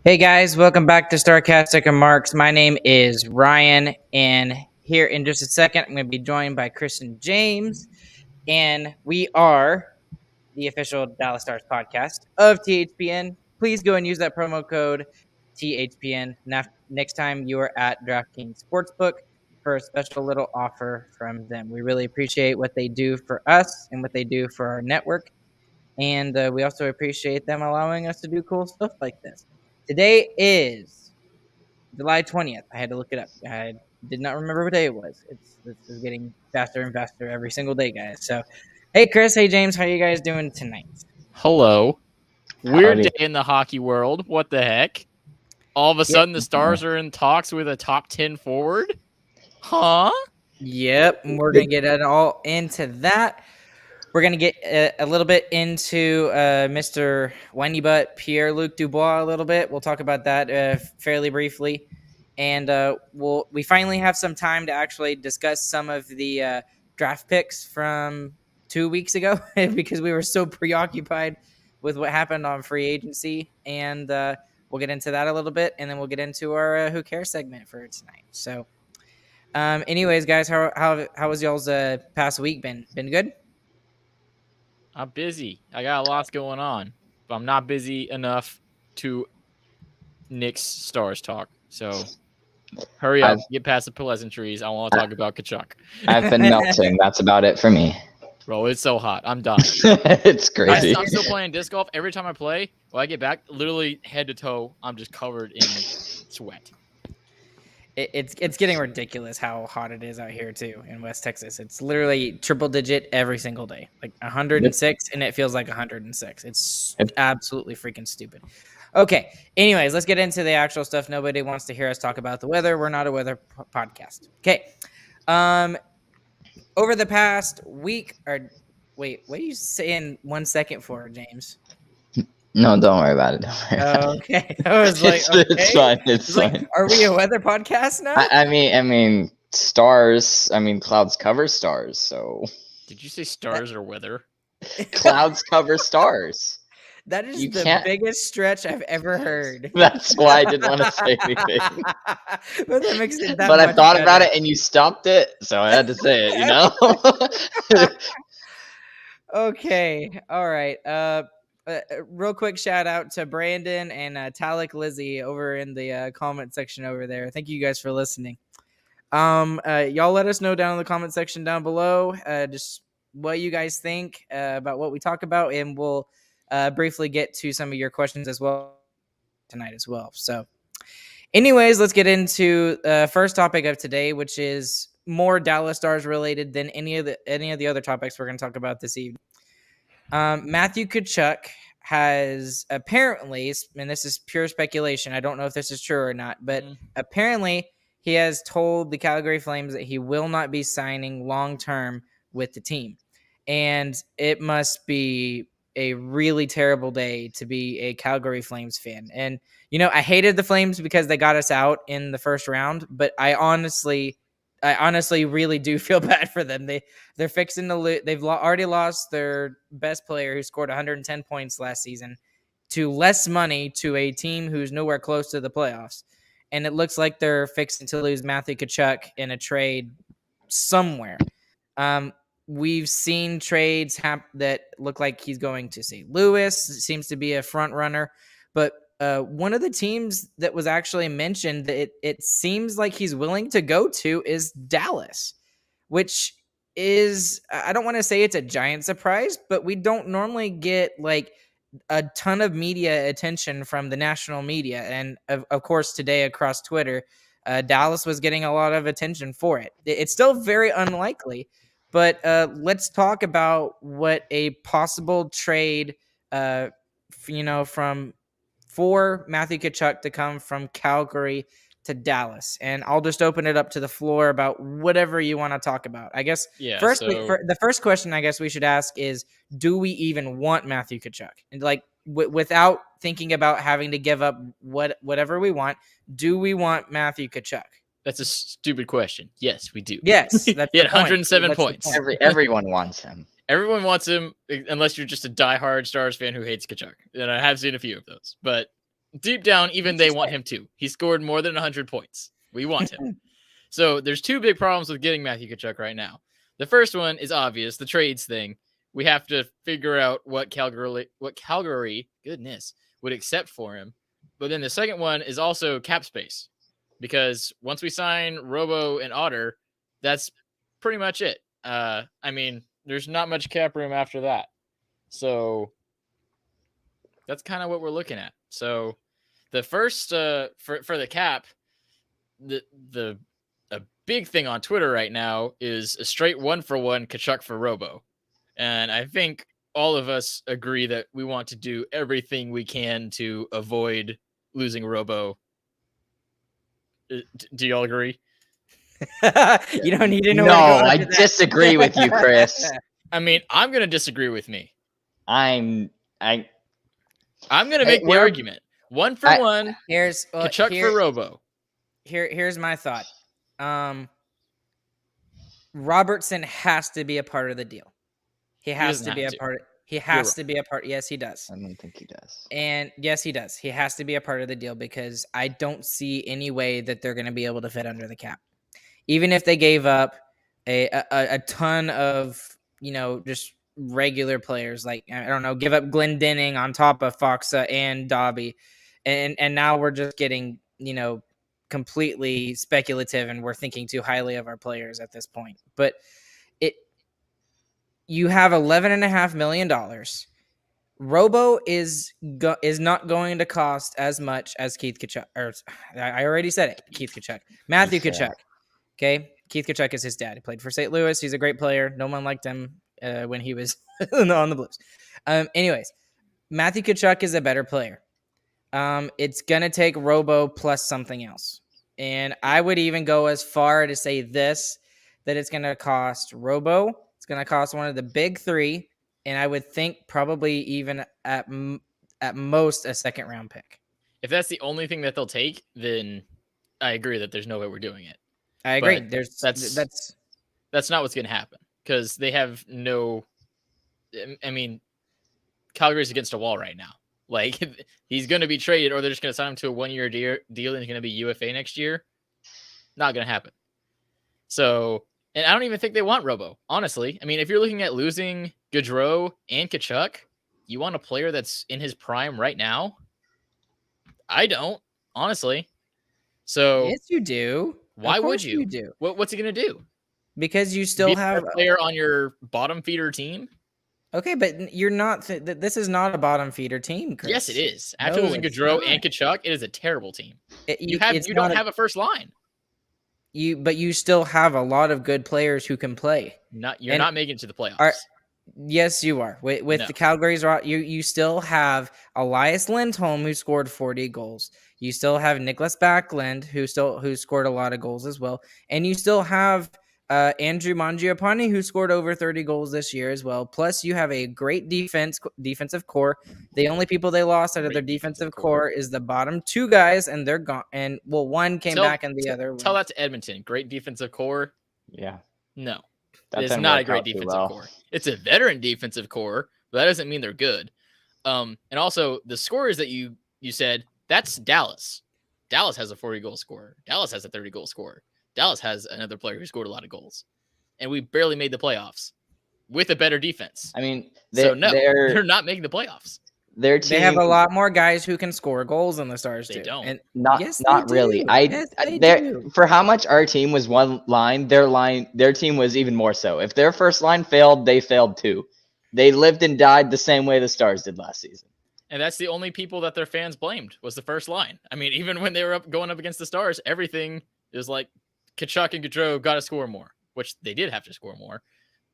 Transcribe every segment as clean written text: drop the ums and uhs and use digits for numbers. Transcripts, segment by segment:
Hey guys, welcome back to Starcastic and Marks. My name is Ryan, and here in just a second, I'm going to be joined by Chris and James, and we are the official Dallas Stars podcast of THPN. Please go and use that promo code THPN next time you are at DraftKings Sportsbook for a special little offer from them. We really appreciate what they do for us and what they do for our network, and we also appreciate them allowing us to do cool stuff like this. Today is July 20th. I had to look it up. I did not remember what day it was. This is getting faster and faster every single day, guys. So, hey, Chris. Hey, James. How you guys doing tonight? Hello. Weird Howdy. day in the hockey world. What the heck? All of a sudden, the Stars are in talks with a top 10 forward? Huh? Yep. We're going to get all into that. We're going to get a little bit into Mr. Windy Butt, Pierre-Luc Dubois a little bit. We'll talk about that fairly briefly. And we finally have some time to actually discuss some of the draft picks from 2 weeks ago because we were so preoccupied with what happened on free agency. And we'll get into that a little bit, and then we'll get into our Who Cares segment for tonight. So anyways, guys, how was y'all's past week been? Been good? I'm busy. I got lots going on, but I'm not busy enough to Nick's Stars talk. So hurry up, get past the pleasantries. I want to talk about Tkachuk. I've been melting. That's about it for me. Bro, it's so hot. I'm dying. It's crazy. I'm still playing disc golf. Every time I play, when I get back, literally head to toe, I'm just covered in sweat. It's getting ridiculous how hot it is out here too in West Texas. It's literally triple digit every single day, like 106, and it feels like 106. It's absolutely freaking stupid. Okay. Anyways, let's get into the actual stuff. Nobody wants to hear us talk about the weather. We're not a weather podcast. Okay. Over the past week, or wait, what are you saying 1 second for, James? No, don't worry about it. Don't worry about okay. I was like, it's fine. It's fine. Like, are we a weather podcast now? I mean, stars. I mean, clouds cover stars. So Did you say stars or weather? clouds cover stars. That is the biggest stretch I've ever heard. That's why I didn't want to say anything. But that makes it that but I much thought better. about it, and you stopped it, so I had to say it. You know. Okay. All right. Real quick shout out to Brandon and Talik Lizzie over in the comment section over there. Thank you guys for listening. Y'all let us know down in the comment section down below just what you guys think about what we talk about, and we'll briefly get to some of your questions as well tonight as well. So anyways, let's get into the first topic of today, which is more Dallas Stars related than any of the other topics we're going to talk about this evening. Matthew Tkachuk has apparently, and this is pure speculation, I don't know if this is true or not, but apparently he has told the Calgary Flames that he will not be signing long-term with the team. And it must be a really terrible day to be a Calgary Flames fan. And, you know, I hated the Flames because they got us out in the first round, but I honestly really do feel bad for them. They're fixing to lose. They've already lost their best player who scored 110 points last season to less money to a team who's nowhere close to the playoffs. And it looks like they're fixing to lose Matthew Tkachuk in a trade somewhere. We've seen trades that look like he's going to St. Louis. Seems to be a front runner. But one of the teams that was actually mentioned that it seems like he's willing to go to is Dallas, which is, I don't want to say it's a giant surprise, but we don't normally get like a ton of media attention from the national media. And of course, today across Twitter, Dallas was getting a lot of attention for it. It's still very unlikely, but let's talk about what a possible trade, for Matthew Tkachuk to come from Calgary to Dallas. And I'll just open it up to the floor about whatever you want to talk about. I guess the first question I guess we should ask is, do we even want Matthew Tkachuk? And like without thinking about having to give up whatever we want, do we want Matthew Tkachuk? That's a stupid question. Yes, we do. Yes. That's he had 107 points. Everyone wants him. Everyone wants him, unless you're just a diehard Stars fan who hates Tkachuk. And I have seen a few of those. But deep down, even they want him to. He scored more than 100 points. We want him. So there's two big problems with getting Matthew Tkachuk right now. The first one is obvious, the trades thing. We have to figure out what Calgary, goodness, would accept for him. But then the second one is also cap space. Because once we sign Robo and Otter, that's pretty much it. I mean, there's not much cap room after that. So that's kind of what we're looking at. So the first for the cap, a big thing on Twitter right now is a straight 1-for-1 Tkachuk for Robo. And I think all of us agree that we want to do everything we can to avoid losing Robo. Do y'all agree? You don't need to know. No, I disagree with you, Chris. I mean, I'm going to disagree with me. I'm going to make the argument. 1-for-1 Here's Tkachuk for Robo. Here's my thought. Robertson has to be a part of the deal. He has to be a part. He has to be a part. Yes, he does. I don't think he does. And yes, he does. He has to be a part of the deal because I don't see any way that they're going to be able to fit under the cap. Even if they gave up a ton of, just regular players, like, I don't know, give up Glendening on top of Foxa and Dobby. And now we're just getting, completely speculative and we're thinking too highly of our players at this point. But you have $11.5 million. Robo is not going to cost as much as Keith Tkachuk. Or I already said it. Keith Tkachuk. Matthew Tkachuk. Okay. Keith Tkachuk is his dad. He played for St. Louis. He's a great player. No one liked him when he was on the Blues. Anyways, Matthew Tkachuk is a better player. It's going to take Robo plus something else. And I would even go as far to say this, that it's going to cost Robo. It's going to cost one of the big three. And I would think probably even at most a second round pick. If that's the only thing that they'll take, then I agree that there's no way we're doing it. I agree. But that's not what's going to happen because they have no. I mean, Calgary's against a wall right now. Like he's going to be traded, or they're just going to sign him to a 1-year deal, and he's going to be UFA next year. Not going to happen. So, and I don't even think they want Robo. Honestly, I mean, if you're looking at losing Gaudreau and Tkachuk, you want a player that's in his prime right now? I don't, honestly. So yes, you do. Why would you? You do. What's he going to do? Because you still have a player on your bottom feeder team. Okay, but you're not. This is not a bottom feeder team, Chris. Yes, it is. After losing Gaudreau and Tkachuk, it is a terrible team. You don't have a first line. But you still have a lot of good players who can play. You're not making it to the playoffs. Yes, you are. With the Calgary's, you still have Elias Lindholm who scored 40 goals. You still have Nicklas Backlund who scored a lot of goals as well, and you still have Andrew Mangiapane who scored over 30 goals this year as well. Plus, you have a great defensive core. The only people they lost out of their defensive core is the bottom two guys, and they're gone. And one came back, and the other. Tell that to Edmonton. Great defensive core. Yeah. No. It's not a great defensive core. It's a veteran defensive core, but that doesn't mean they're good. And also, the scorers that you said, that's Dallas. Dallas has a 40-goal scorer. Dallas has a 30-goal scorer. Dallas has another player who scored a lot of goals. And we barely made the playoffs with a better defense. I mean, they're not making the playoffs. Their team, they have a lot more guys who can score goals than the Stars do. They don't. And not really. For how much our team was one line, their team was even more so. If their first line failed, they failed too. They lived and died the same way the Stars did last season. And that's the only people that their fans blamed was the first line. I mean, even when they were going up against the Stars, everything is like Tkachuk and Gaudreau got to score more, which they did have to score more.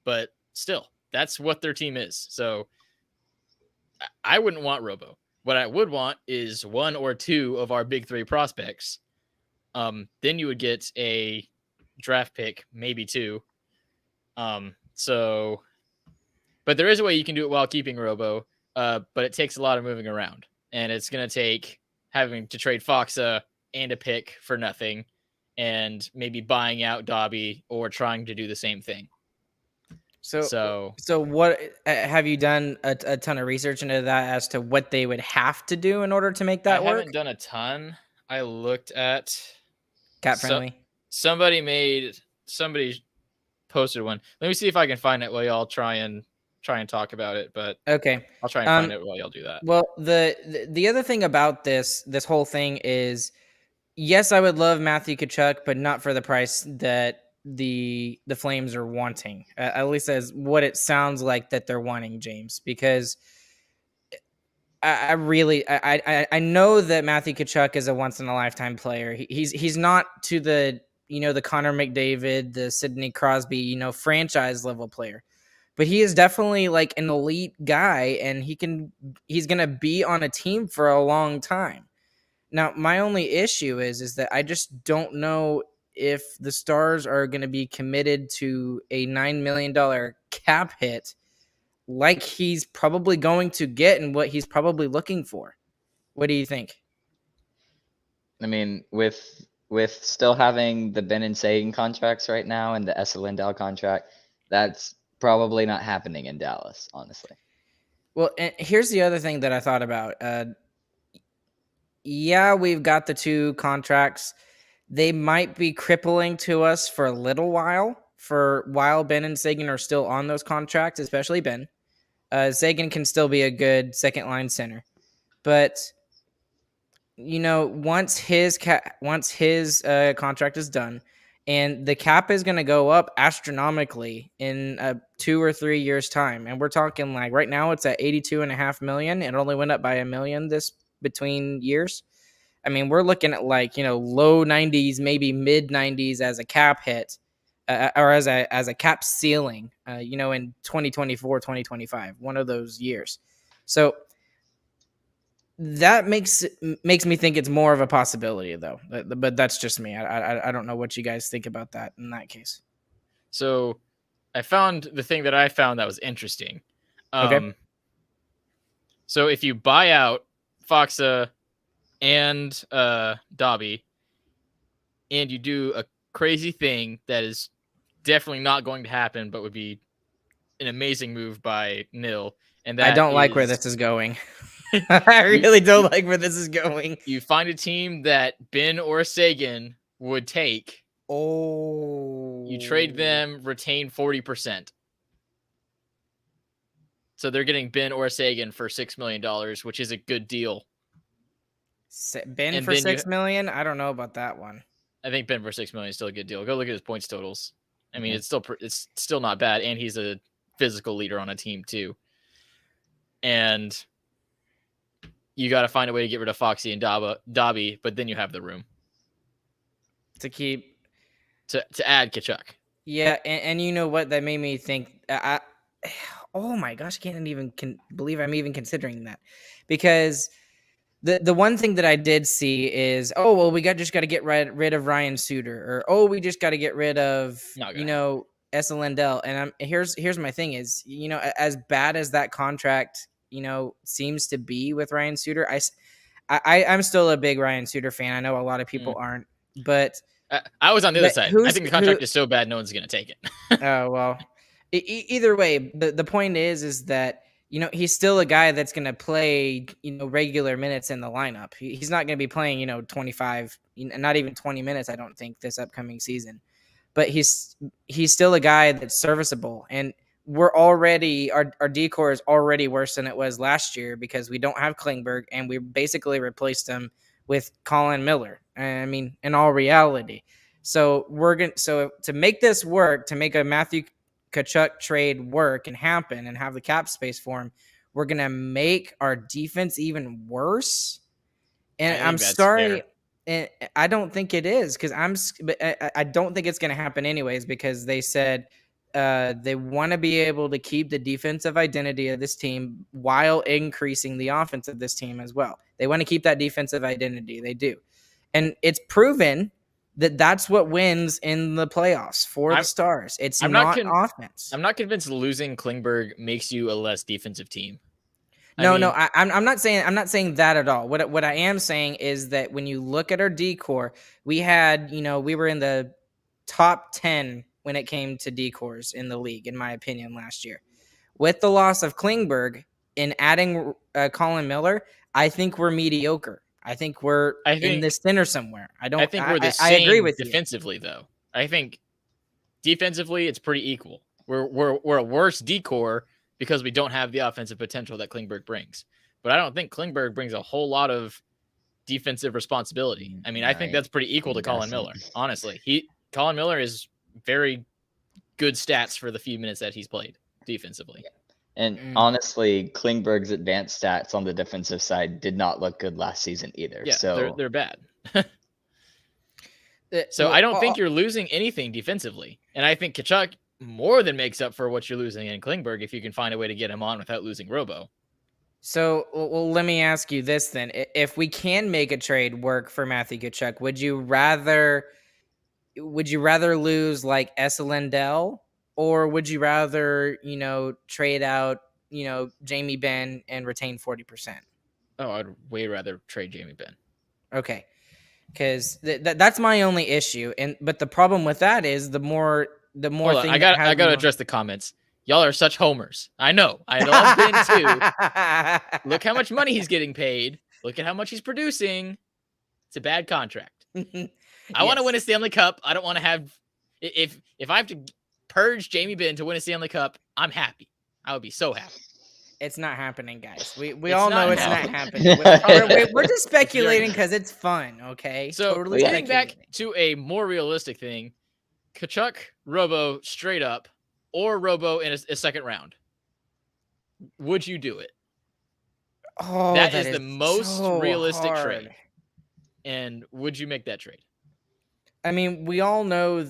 But still, that's what their team is. So I wouldn't want Robo. What I would want is one or two of our big three prospects. Then you would get a draft pick, maybe two. But there is a way you can do it while keeping Robo. But it takes a lot of moving around, and it's going to take having to trade Foxa and a pick for nothing, and maybe buying out Dobby or trying to do the same thing. So what have you done a ton of research into that as to what they would have to do in order to make that work? I haven't done a ton. I looked at Cap friendly. Somebody posted one. Let me see if I can find it while y'all try and talk about it. But okay, I'll try and find it while y'all do that. Well, the other thing about this whole thing is, yes, I would love Matthew Tkachuk, but not for the price that the Flames are wanting. At least as what it sounds like that they're wanting, James, because I really know that Matthew Tkachuk is a once in a lifetime player. He's not to the the Connor McDavid, the Sidney Crosby, franchise level player. But he is definitely like an elite guy, and he's going to be on a team for a long time. Now, my only issue is that I just don't know if the Stars are going to be committed to a $9 million cap hit like he's probably going to get and what he's probably looking for. What do you think? I mean, with still having the Ben and Sagan contracts right now and the Esa Lindell contract, that's probably not happening in Dallas, honestly. Well, and here's the other thing that I thought about. Yeah, we've got the 2 contracts. They might be crippling to us for a little while, while Ben and Sagan are still on those contracts, especially Ben. Sagan can still be a good second line center, but once his contract is done, and the cap is going to go up astronomically in 2 or 3 years time, and we're talking like right now it's at $82.5 million. It only went up by $1 million between years. I mean, we're looking at like low 90s, maybe mid 90s as a cap hit, or as a cap ceiling. In 2024, 2025, one of those years. So that makes me think it's more of a possibility, though. But that's just me. I don't know what you guys think about that in that case. So I found the thing that I found that was interesting. Okay. So if you buy out Foxa and Dobby, and you do a crazy thing that is definitely not going to happen, but would be an amazing move by Nil, and that I don't like where this is going. I really don't like where this is going. You find a team that Ben or Sagan would take. Oh. You trade them, retain 40%. So they're getting Ben or Sagan for $6 million, which is a good deal. Ben for $6 million? I don't know about that one. I think Ben for $6 million is still a good deal. Go look at his points totals. I mean, it's still not bad, and he's a physical leader on a team too. And you got to find a way to get rid of Foxy and Dobby, but then you have the room to keep to add Tkachuk. Yeah, and you know what that made me think? Oh my gosh, I can't even believe I'm even considering that, because the one thing that I did see is, oh well, we just got to get rid of Ryan Suter, or oh we just got to get rid of Esa Lindell. And here's my thing is, as bad as that contract seems to be with Ryan Suter, I'm still a big Ryan Suter fan. I know a lot of people aren't, but I was on the other side. I think the contract is so bad no one's going to take it. Oh well, either way, the point is that he's still a guy that's going to play regular minutes in the lineup. He's not going to be playing 25, not even 20 minutes. I don't think this upcoming season, but he's still a guy that's serviceable. And we're already our decor is already worse than it was last year because we don't have Klingberg, and we basically replaced him with Colin Miller. I mean, in all reality, so to make this work, to make a Matthew Tkachuk trade work and happen and have the cap space for him, we're gonna make our defense even worse. And I'm sorry, and I don't think it is, because I don't think it's gonna happen anyways, because they said they want to be able to keep the defensive identity of this team while increasing the offense of this team as well. They want to keep that defensive identity. They do. And it's proven that that's what wins in the playoffs for the Stars. It's not offense. I'm not convinced losing Klingberg makes you a less defensive team. I'm not saying that at all. What I am saying is that when you look at our decor, we were in the top 10 when it came to decors in the league, in my opinion, last year. With the loss of Klingberg and adding Colin Miller, I think we're mediocre. I think we're in the center somewhere. I think we're the I agree same with you. defensively, though. I think defensively it's pretty equal. We're a worse decor because we don't have the offensive potential that Klingberg brings. But I don't think Klingberg brings a whole lot of defensive responsibility. I mean, I think that's pretty equal to Colin Miller. Honestly, Colin Miller is very good stats for the few minutes that he's played defensively. Yeah. And honestly, Klingberg's advanced stats on the defensive side did not look good last season either. Yeah, so they're bad. So I don't think you're losing anything defensively. And I think Tkachuk more than makes up for what you're losing in Klingberg if you can find a way to get him on without losing Robo. So, well, let me ask you this then. If we can make a trade work for Matthew Tkachuk, would you rather lose like Esa Lindell, or would you rather, trade out, Jamie Benn and retain 40%? Oh, I'd way rather trade Jamie Benn. Okay. Because that's my only issue. But the problem with that is the more thing I got to address the comments. Y'all are such homers. I know. I love Ben too. Look how much money he's getting paid. Look at how much he's producing. It's a bad contract. I want to win a Stanley Cup. I don't want to have if I have to purge Jamie Benn to win a Stanley Cup, I'm happy. I would be so happy. It's not happening, guys. We all know it's not happening. We're just speculating because it's fun, okay? So totally getting back to a more realistic thing, Tkachuk, Robo straight up, or Robo in a second round. Would you do it? Oh, that is the most so realistic hard. trade. And would you make that trade? I mean, we all know.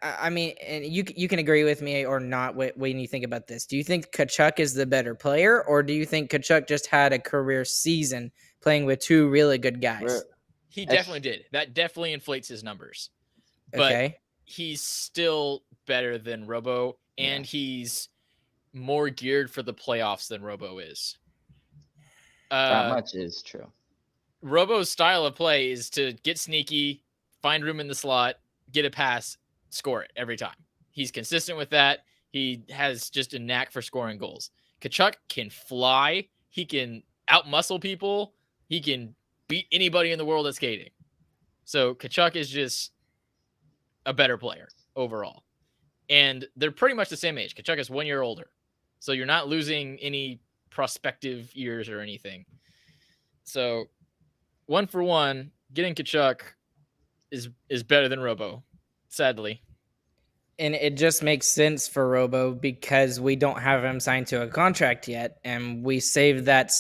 I mean, and you can agree with me or not when you think about this. Do you think Tkachuk is the better player, or do you think Tkachuk just had a career season playing with two really good guys? He definitely did. That definitely inflates his numbers. But he's still better than Robo, and he's more geared for the playoffs than Robo is. That much is true. Robo's style of play is to get sneaky, find room in the slot, get a pass, score it every time. He's consistent with that. He has just a knack for scoring goals. Tkachuk can fly. He can outmuscle people. He can beat anybody in the world at skating. So Tkachuk is just a better player overall. And they're pretty much the same age. Tkachuk is 1 year older. So you're not losing any prospective years or anything. So 1 for 1, getting Tkachuk is better than Robo, sadly. And it just makes sense for Robo because we don't have him signed to a contract yet, and we saved that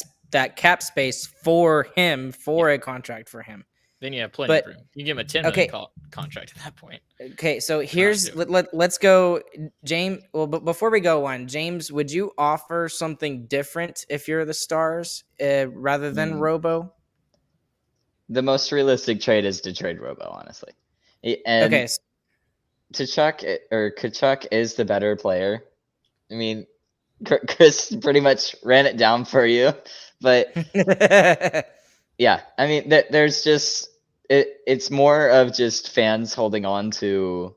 cap space for him for a contract for him. Then you have plenty of room. You give him a $10 million contract at that point. Okay, so here's let's go, James. Well, but before we go on, James, would you offer something different if you're the Stars rather than Robo? The most realistic trade is to trade Robo, honestly. And Tkachuk is the better player. I mean, Chris pretty much ran it down for you, but yeah, I mean, there's just it's more of just fans holding on to.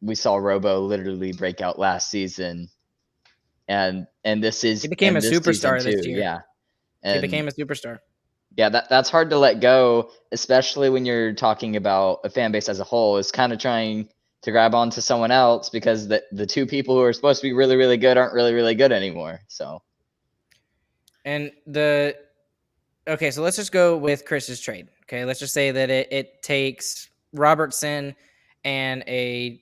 We saw Robo literally break out last season, and this is he became a superstar this year. Yeah, he became a superstar. Yeah, that's hard to let go, especially when you're talking about a fan base as a whole. Is kind of trying to grab onto someone else because the two people who are supposed to be really, really good aren't really, really good anymore. So, and okay, so let's just go with Chris's trade. Okay, let's just say that it takes Robertson and a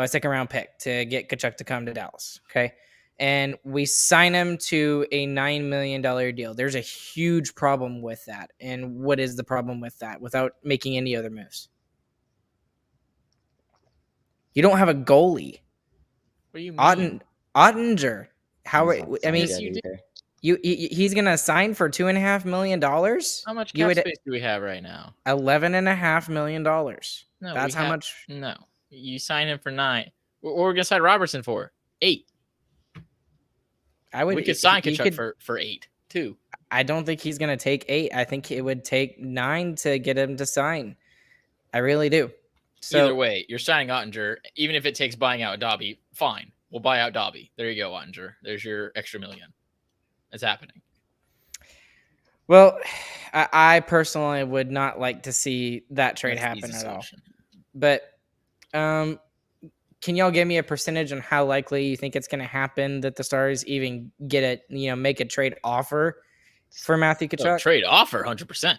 second round pick to get Tkachuk to come to Dallas. Okay. And we sign him to a $9 million deal. There's a huge problem with that. And what is the problem with that without making any other moves? You don't have a goalie. What do you mean? Ottinger. He's going to sign for $2.5 million? How much cap space do we have right now? $11.5 million. No, that's how much. No, you sign him for 9. What we're going to sign Robertson for? 8. We could sign Tkachuk for 8 too. I don't think he's going to take 8. I think it would take 9 to get him to sign. I really do. So either way, you're signing Ottinger, even if it takes buying out Dobby. Fine, we'll buy out Dobby. There you go, Ottinger. There's your extra $1 million. It's happening. well, I personally would not like to see that trade That's the happen easy at all. solution. But can y'all give me a percentage on how likely you think it's going to happen that the Stars even get make a trade offer for Matthew Tkachuk? Trade offer, 100%.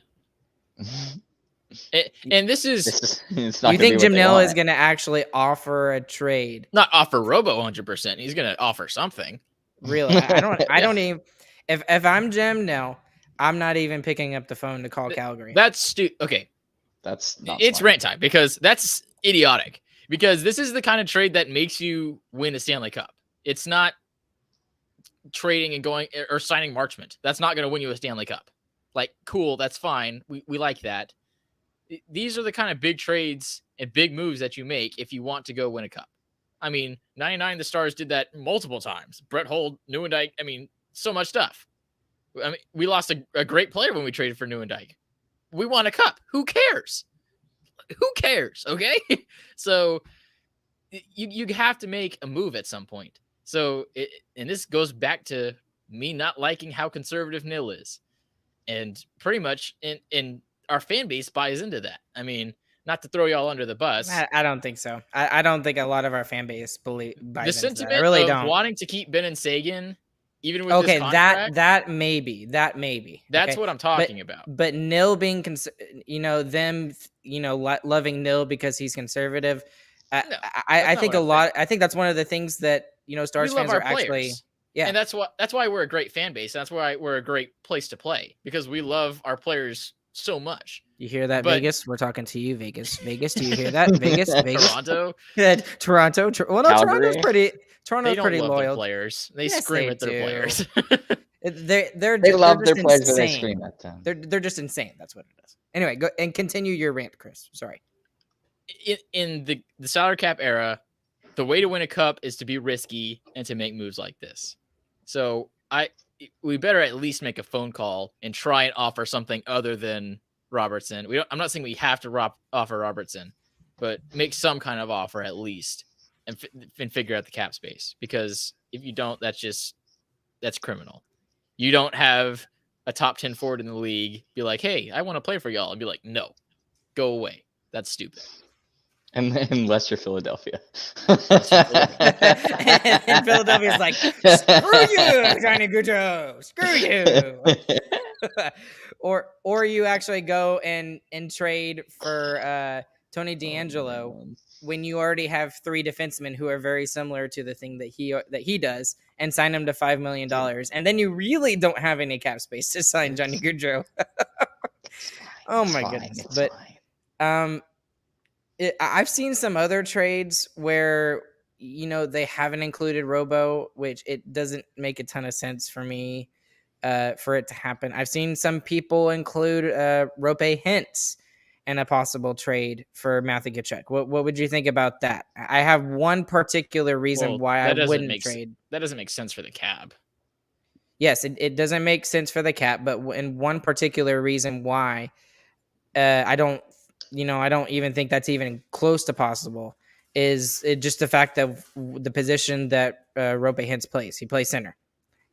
And this is it's not you gonna think be Jim what they Nill is want. going to actually offer a trade? not offer Robo 100%. He's going to offer something. Really? I don't even. If I'm Jim Nill, I'm not even picking up the phone to call Calgary. That's okay. That's not It's smart. rant time because that's idiotic. Because this is the kind of trade that makes you win a Stanley Cup. It's not trading and going or signing Marchment. That's not going to win you a Stanley Cup. Like, cool, that's fine. We like that. These are the kind of big trades and big moves that you make if you want to go win a cup. I mean, 99, the Stars did that multiple times. Brett Holt, Nieuwendyk, I mean, so much stuff. I mean, we lost a great player when we traded for Nieuwendyk. We won a cup. Who cares? Who cares? Okay. So you have to make a move at some point. So, and this goes back to me not liking how conservative Nil is. And pretty much in our fan base buys into that. I mean, not to throw y'all under the bus. I don't think so. I don't think a lot of our fan base buys The into sentiment that. I really of don't. wanting to keep Ben and Sagan, even with Okay, this contract, that maybe. that's okay? what I'm talking about. But Nil being, loving Nil because he's conservative. I think a lot. I think that's one of the things that Stars We love fans our are actually. players. Yeah, And that's why we're a great fan base. That's why we're a great place to play because we love our players so much. you hear that, but- Vegas? We're talking to you, Vegas. Vegas, do you hear that, Vegas? Vegas. Toronto, Toronto. Well, no, Calgary. they Toronto's don't pretty love their loyal. players. They Yes, scream they at their do. players. They love their just players, but they insane. scream at them. They're just insane. That's what it is. Anyway, go and continue your rant, Chris. Sorry. in the salary cap era, the way to win a cup is to be risky and to make moves like this. So we better at least make a phone call and try and offer something other than Robertson. I'm not saying we have to offer Robertson, but make some kind of offer at least and figure out the cap space. Because if you don't, that's criminal. You don't have a top 10 forward in the league be like, hey, I want to play for y'all, and be like, no, go away. That's stupid. Unless you're Philadelphia. And Philadelphia's like, screw you, Johnny Gaudreau, screw you. or you actually go and trade for Tony DeAngelo when you already have 3 defensemen who are very similar to the thing that he does, and sign them to $5 million, and then you really don't have any cap space to sign Johnny Gaudreau. Oh my goodness! But I've seen some other trades where they haven't included Robo, which it doesn't make a ton of sense for me for it to happen. I've seen some people include Rope Hintz in a possible trade for Matthew Tkachuk. What would you think about that? I have one particular reason why I wouldn't trade. That doesn't make sense for the cap. Yes, it doesn't make sense for the cap, but in one particular reason why I don't even think that's even close to possible is just the fact that the position that Rope Hintz plays. He plays center.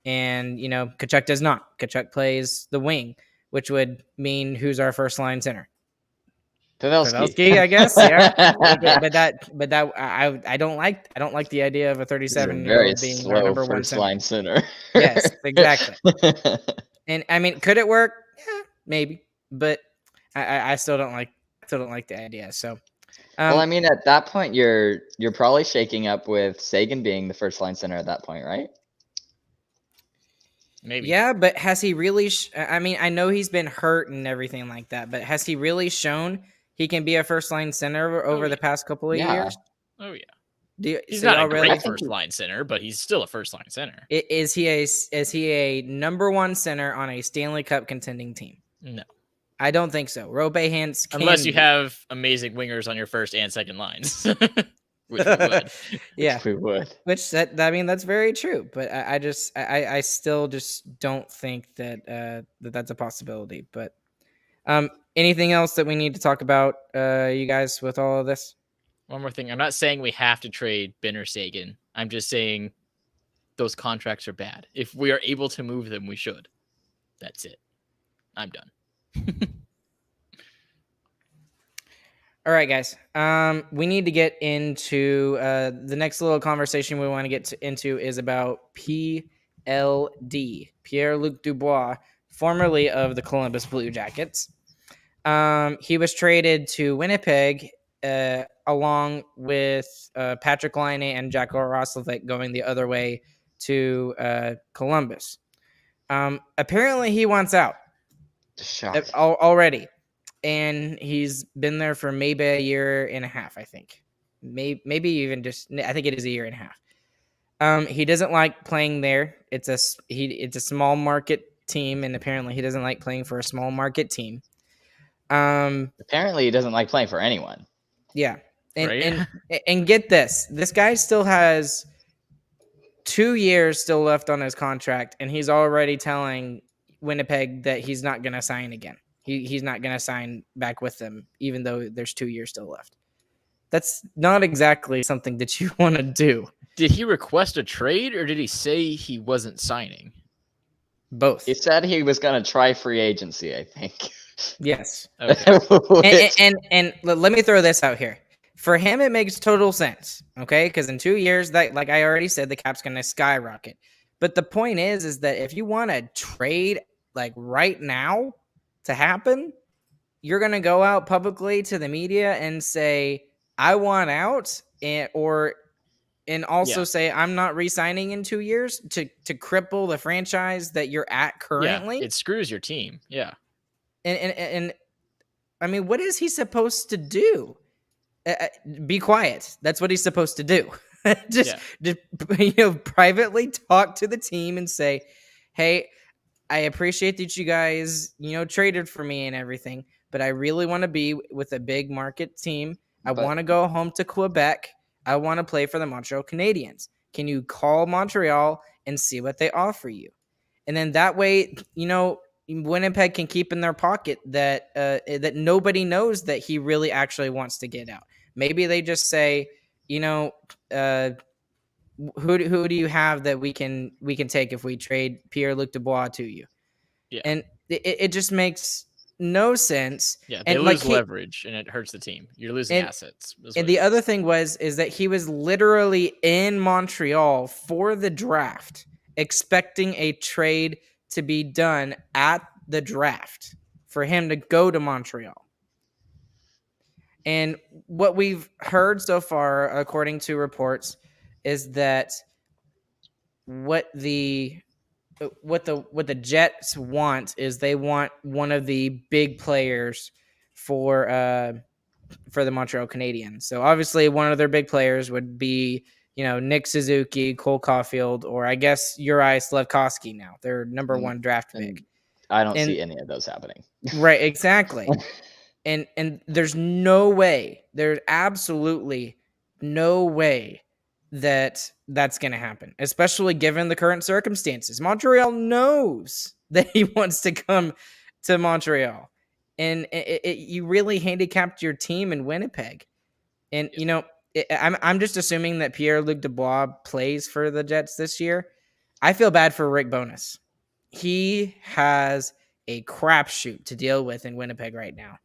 And, Tkachuk does not. Tkachuk plays the wing, which would mean who's our first line center? Pavelski, I guess. Yeah. but that I don't like the idea of a 37-year-old being our number one first line center. Yes, exactly. And I mean, could it work? Yeah, maybe. But I still don't like the idea. So well, I mean, at that point you're probably shaking up with Sagan being the first line center at that point, right? Maybe. Yeah, but has he really I mean, I know he's been hurt and everything like that, but has he really shown he can be a first line center over the past couple of years? Oh yeah. He's so not a great first line center, but he's still a first line center. Is he a number one center on a Stanley Cup contending team? No. I don't think so. Rope Hintz unless you have amazing wingers on your first and second lines. Which we would. Yeah. Which we would. That's very true. But I still just don't think that that's a possibility. But anything else that we need to talk about, you guys, with all of this? One more thing. I'm not saying we have to trade Ben or Sagan. I'm just saying those contracts are bad. If we are able to move them, we should. That's it. I'm done. All right, guys. We need to get into the next little conversation we want to get into is about PLD, Pierre-Luc Dubois, formerly of the Columbus Blue Jackets. He was traded to Winnipeg along with Patrick Laine and Jack Roslovic going the other way to Columbus. Apparently, he wants out already. And he's been there for maybe a year and a half, I think. Maybe even just, I think it is a year and a half. He doesn't like playing there. It's a small market team, and apparently he doesn't like playing for a small market team. Apparently he doesn't like playing for anyone. Yeah. Right? And get this. This guy still has 2 years still left on his contract, and he's already telling Winnipeg that he's not going to sign again. He's not going to sign back with them, even though there's 2 years still left. That's not exactly something that you want to do. Did he request a trade, or did he say he wasn't signing? Both. He said he was going to try free agency, I think. Yes. Okay. and let me throw this out here. For him, it makes total sense, okay? Because in 2 years, that, like I already said, the cap's going to skyrocket. But the point is that if you want to trade like right now to happen, you're going to go out publicly to the media and say, I want out, and also say, I'm not re-signing in 2 years to cripple the franchise that you're at currently. Yeah, it screws your team. Yeah. And I mean, what is he supposed to do? Be quiet. That's what he's supposed to do. just privately talk to the team and say, hey, I appreciate that you guys, traded for me and everything, but I really want to be with a big market team. I want to go home to Quebec. I want to play for the Montreal Canadiens. Can you call Montreal and see what they offer you? And then that way, Winnipeg can keep in their pocket that nobody knows that he really actually wants to get out. Maybe they just say, who do you have that we can take if we trade Pierre-Luc Dubois to you? Yeah. And it just makes no sense. Yeah, they lose leverage, and it hurts the team. You're losing assets. And the other thing is that he was literally in Montreal for the draft, expecting a trade to be done at the draft for him to go to Montreal. And what we've heard so far, according to reports, is that what the Jets want is they want one of the big players for the Montreal Canadiens. So obviously one of their big players would be, Nick Suzuki, Cole Caulfield, or I guess Uri Slafkovsky now. Their number one draft pick. I don't see any of those happening. Right, exactly. And there's absolutely no way that that's going to happen, especially given the current circumstances. Montreal knows that he wants to come to Montreal, and you really handicapped your team in Winnipeg. And, I'm just assuming that Pierre-Luc Dubois plays for the Jets this year. I feel bad for Rick Bowness. He has a crapshoot to deal with in Winnipeg right now.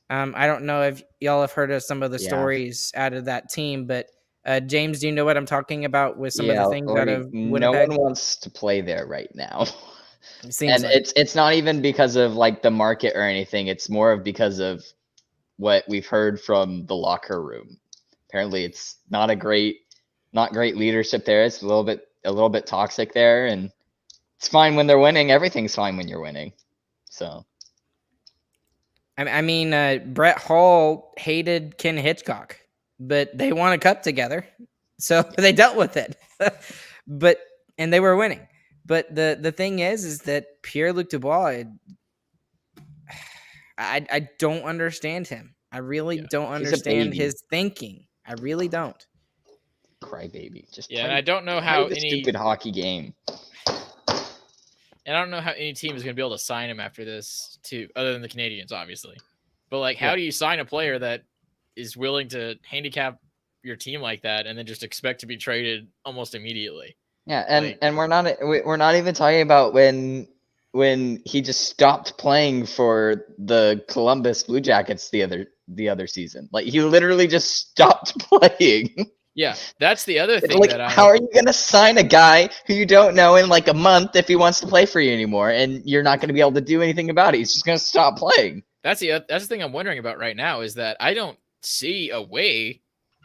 I don't know if y'all have heard of some of the stories out of that team, but James, do you know what I'm talking about with some of the things out of Winnipeg? No one wants to play there right now. And it's not even because of like the market or anything. It's more of because of what we've heard from the locker room. Apparently it's not great leadership there. It's a little bit toxic there, and it's fine when they're winning. Everything's fine when you're winning. So I mean, Brett Hull hated Ken Hitchcock, but they won a cup together, so they dealt with it. And they were winning. But the thing is that Pierre-Luc Dubois, I don't understand him. I really don't understand his thinking. I really don't. Crybaby, just and I don't know how any stupid hockey game. And I don't know how any team is going to be able to sign him after this, too, other than the Canadians, obviously. But, how do you sign a player that is willing to handicap your team like that and then just expect to be traded almost immediately. Yeah, Like- and we're not even talking about when he just stopped playing for the Columbus Blue Jackets the other season. Like he literally just stopped playing. Yeah, that's the other thing Like, that how are you gonna sign a guy who you don't know in like a month if he wants to play for you anymore, and you're not gonna be able to do anything about it? He's just gonna stop playing. That's the thing I'm wondering about right now is that I don't see a way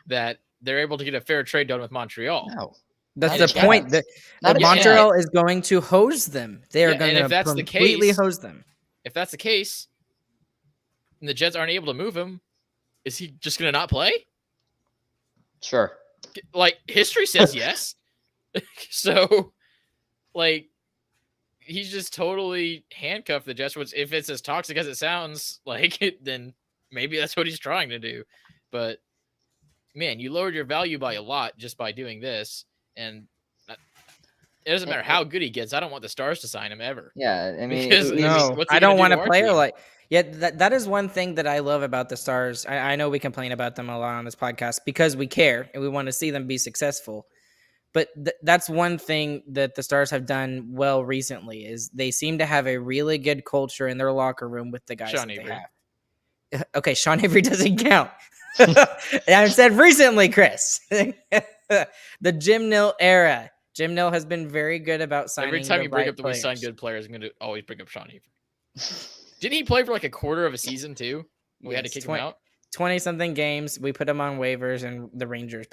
that they're able to get a fair trade done with Montreal. No, That's not the a point. chance. Not a Montreal is going to hose them. They are Yeah, going and if to that's the completely case- hose them. If that's the case, and the Jets aren't able to move him, is he just going to not play? Sure. Like, history says yes. So, like, he's just totally handcuffed the Jets. Which, if it's as toxic as it sounds like it, then maybe that's what he's trying to do. But, man, you lowered your value by a lot just by doing this. And it doesn't matter how good he gets. I don't want the Stars to sign him ever. Yeah, I mean, Because- No, what's he I gonna don't do want to a our player team? like. Yeah, that is one thing that I love about the Stars. I know we complain about them a lot on this podcast because we care and we want to see them be successful. But that's one thing that the Stars have done well recently is they seem to have a really good culture in their locker room with the guys Sean that Avery. they have. Okay, Sean Avery doesn't count. I said recently, Chris. The Jim Nill era. Jim Nill has been very good about signing. Every time the you bring right up that we sign players. good players, I'm going to always bring up Sean Avery. Didn't he play for like a quarter of a season too? We had to Yes, kick him out. 20-something games. We put him on waivers, and the Rangers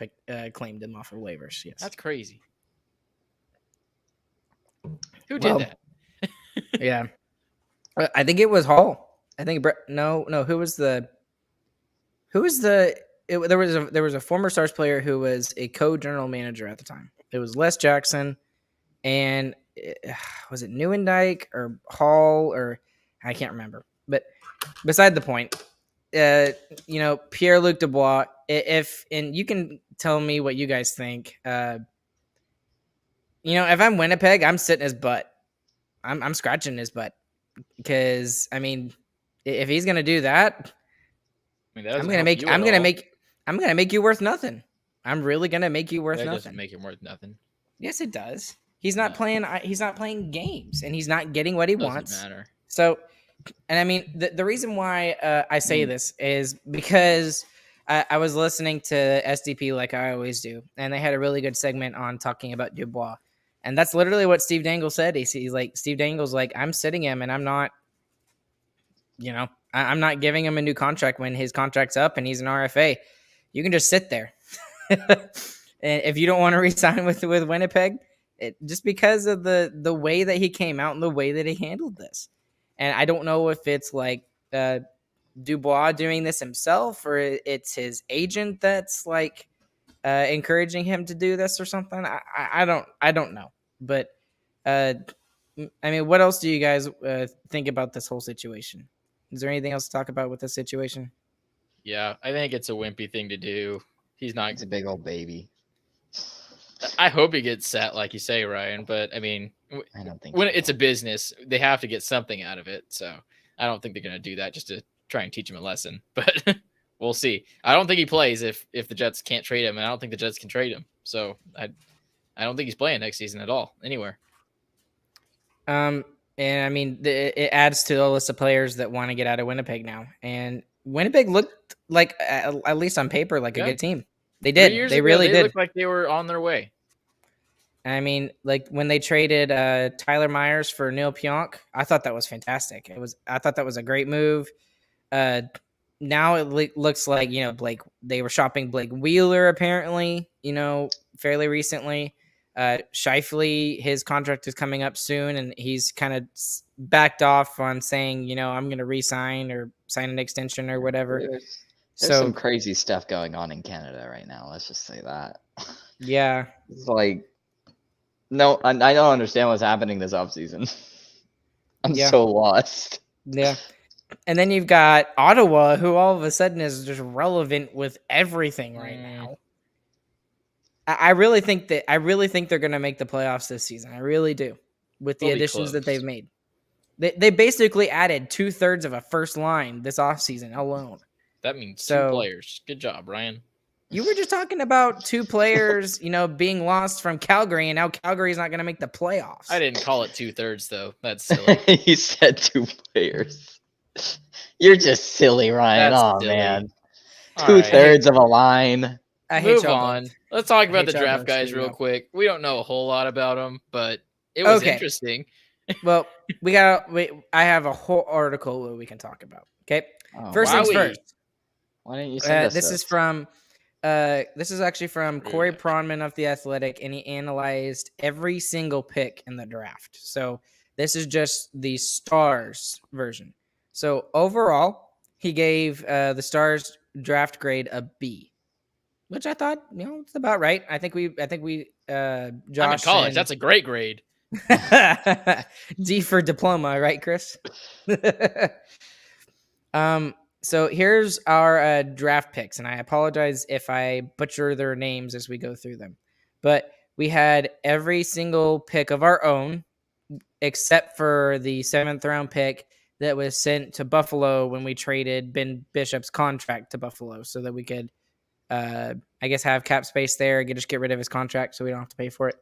claimed him off of waivers. Yes, That's crazy. Who did Well, that? yeah. I think it was Hall. I think no. Who was the? There was a former Stars player who was a co-general manager at the time. It was Les Jackson, and was it Neuendijk or Hall or I can't remember. But beside the point, Pierre-Luc Dubois. And you can tell me what you guys think. If I'm Winnipeg, I'm sitting his butt. I'm scratching his butt because I mean, if he's gonna do that, I mean, that I'm doesn't gonna help make you I'm at gonna all. make I'm gonna make you worth nothing. I'm really gonna make you worth That nothing. doesn't make him worth nothing. Yes, it does. He's not No. playing. He's not playing games, and he's not getting what he Doesn't wants. matter. So, and I mean, the reason why I say this is because I was listening to SDP like I always do, and they had a really good segment on talking about Dubois, and that's literally what Steve Dangle said. He's like, Steve Dangle's like, I'm sitting him, and I'm not, I'm not giving him a new contract when his contract's up and he's an RFA. You can just sit there. And if you don't want to resign with Winnipeg, just because of the way that he came out and the way that he handled this. And I don't know if it's like Dubois doing this himself or it's his agent that's like encouraging him to do this or something. I don't know. But I mean, what else do you guys think about this whole situation? Is there anything else to talk about with this situation? Yeah, I think it's a wimpy thing to do. He's not. He's a big old baby. I hope he gets set, like you say, Ryan. But I mean, I don't think when so. it's a business, they have to get something out of it. So I don't think they're going to do that just to try and teach him a lesson. But we'll see. I don't think he plays if the Jets can't trade him, and I don't think the Jets can trade him. So I don't think he's playing next season at all, anywhere. And I mean, it adds to the list of players that want to get out of Winnipeg now. And Winnipeg looked like, at least on paper, like a good team. They 3 did. years They ago, really they did. looked like they were on their way. I mean, like when they traded Tyler Myers for Neil Pionk, I thought that was fantastic. I thought that was a great move. Now it looks like, Blake, they were shopping Blake Wheeler apparently, fairly recently. Scheifele, his contract is coming up soon, and he's kind of backed off on saying, I'm going to re-sign or sign an extension or whatever. There's So some crazy stuff going on in Canada right now. Let's just say that. yeah, It's like, no, I don't understand what's happening this offseason. I'm Yeah. so lost. yeah. And then you've got Ottawa, who all of a sudden is just relevant with everything right now. I really think they're going to make the playoffs this season. I really do, with the They'll be additions that close. they've made. They basically added 2/3 of a first line this offseason alone. That means So- two players. Good job, Ryan. You were just talking about 2 players, being lost from Calgary, and now Calgary's not going to make the playoffs. I didn't call it 2/3 though. That's silly. You said 2 players. You're just silly, Ryan. That's silly. Man. All 2/3 of a line. I hate Move y'all on. both. Let's talk about hate the y'all draft both guys straight real up. quick. We don't know a whole lot about them, but it was Okay. interesting. Well, I have a whole article that we can talk about. Okay. Oh, First things Wowie. first. Why didn't you send us This is actually from Corey Yeah. Pronman of The Athletic, and he analyzed every single pick in the draft. So this is just the Stars version. So overall, he gave the Stars draft grade a B, which I thought, it's about right. I think we Josh I'm in college. That's a great grade. D for diploma, right, Chris? So here's our draft picks, and I apologize if I butcher their names as we go through them. But we had every single pick of our own, except for the 7th round pick that was sent to Buffalo when we traded Ben Bishop's contract to Buffalo, so that we could, I guess, have cap space there, just get rid of his contract so we don't have to pay for it.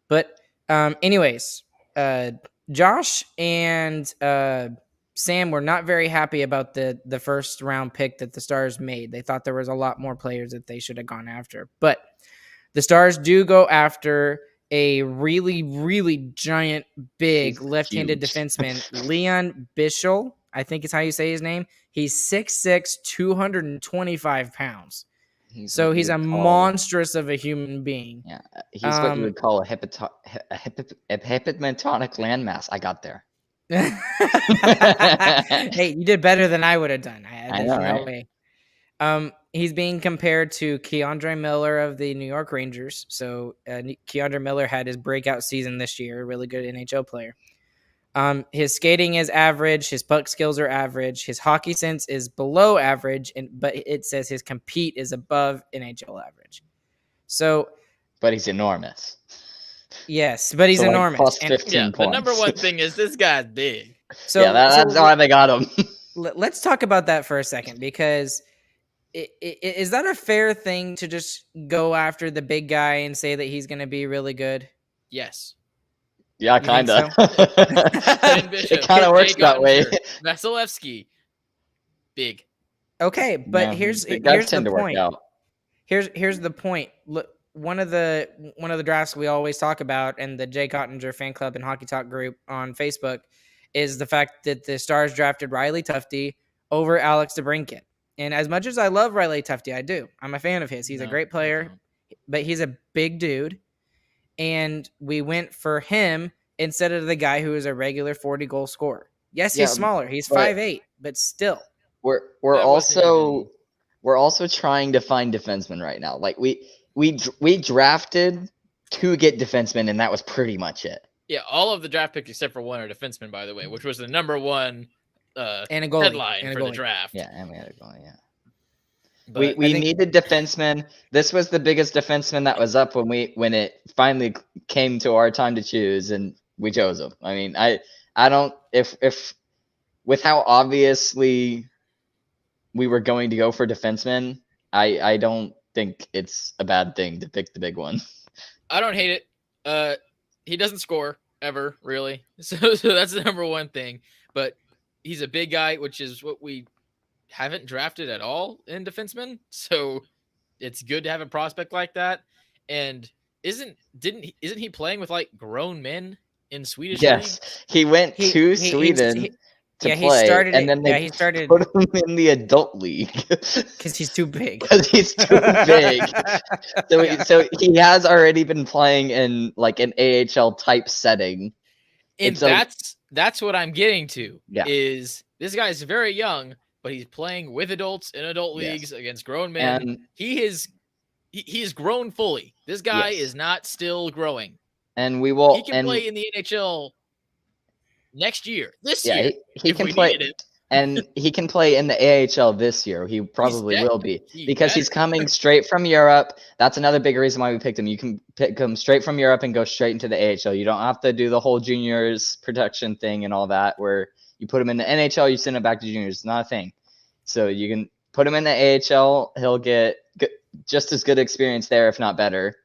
But anyways, Josh and Sam were not very happy about the 1st round pick that the Stars made. They thought there was a lot more players that they should have gone after. But the Stars do go after a really, really giant, big left-handed defenseman, Leon Bichel, I think is how you say his name. He's 6'6", 225 pounds. He's a monstrous of a human being. Yeah, he's what you would call a hepatonic landmass. I got there. Hey, you did better than I would have done. I know, no right? way. He's being compared to Keandre Miller of the New York Rangers. So Keandre Miller had his breakout season this year, a really good NHL player. His skating is average. His puck skills are average. His hockey sense is below average, but it says his compete is above NHL average. So, but he's enormous. Yes, but he's enormous. Plus 15 points. The number one thing is this guy's big. So yeah, that's why they got him. Let's talk about that for a second, because is that a fair thing to just go after the big guy and say that he's going to be really good? Yes. Yeah, kind of. It kind of works that way. Vasilevsky, big. Okay, but here's the point. Here's the point. Look, one of the drafts we always talk about, and the Jay Cottinger fan club and Hockey Talk group on Facebook, is the fact that the Stars drafted Riley Tufte over Alex DeBrincat. And as much as I love Riley Tufte, I do. I'm a fan of his. He's a great player, but he's a big dude. And we went for him instead of the guy who is a regular 40-goal scorer. Yes, he's smaller. He's 5'8", but still. We're also trying to find defensemen right now. Like we drafted to get defensemen, and that was pretty much it. Yeah, all of the draft picks except for one are defensemen, by the way, which was the number one and a goalie, headline for the draft. Yeah, and we had a goalie, yeah. But we needed defensemen. This was the biggest defenseman that was up when it finally came to our time to choose, and we chose him. I mean, I don't if with how obviously we were going to go for defensemen, I don't think it's a bad thing to pick the big one. I don't hate it. He doesn't score ever, really. So that's the number one thing. But he's a big guy, which is what we haven't drafted at all in defensemen. So it's good to have a prospect like that. And isn't he playing with like grown men in Swedish league? He went to Sweden to play, and then they put him in the adult league because he's too big. Because he's too big. So he has already been playing in like an AHL type setting. And that's what I'm getting to. Yeah. Is this guy is very young, but he's playing with adults in adult leagues against grown men. And he is grown fully. This guy is not still growing. And we will. He can play in the NHL next year. This year, he can play. And he can play in the AHL this year. He probably will be because he's coming straight from Europe. That's another big reason why we picked him. You can pick him straight from Europe and go straight into the AHL. You don't have to do the whole juniors protection thing and all that, where you put him in the NHL, you send him back to juniors. It's not a thing. So you can put him in the AHL. He'll get just as good experience there, if not better.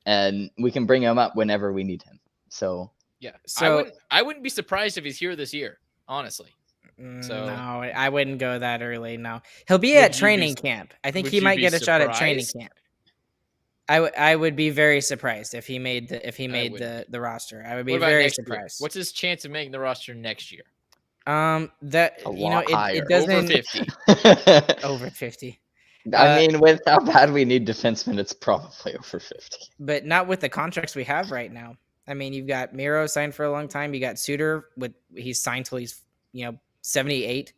And we can bring him up whenever we need him. So yeah, So I wouldn't be surprised if he's here this year, honestly. So no, I wouldn't go that early. No, he'll be Would at you be training s- camp. I think would he you might be get a shot at training surprised? camp. I would be very surprised if he made wouldn't. the roster. I would be What about very next year? surprised. What's his chance of making the roster next year? That a you know lot higher. it doesn't Over 50. over 50. I mean, with how bad we need defensemen, it's probably over 50. But not with the contracts we have right now. I mean, you've got Miro signed for a long time. You got Suter he's signed till he's 78.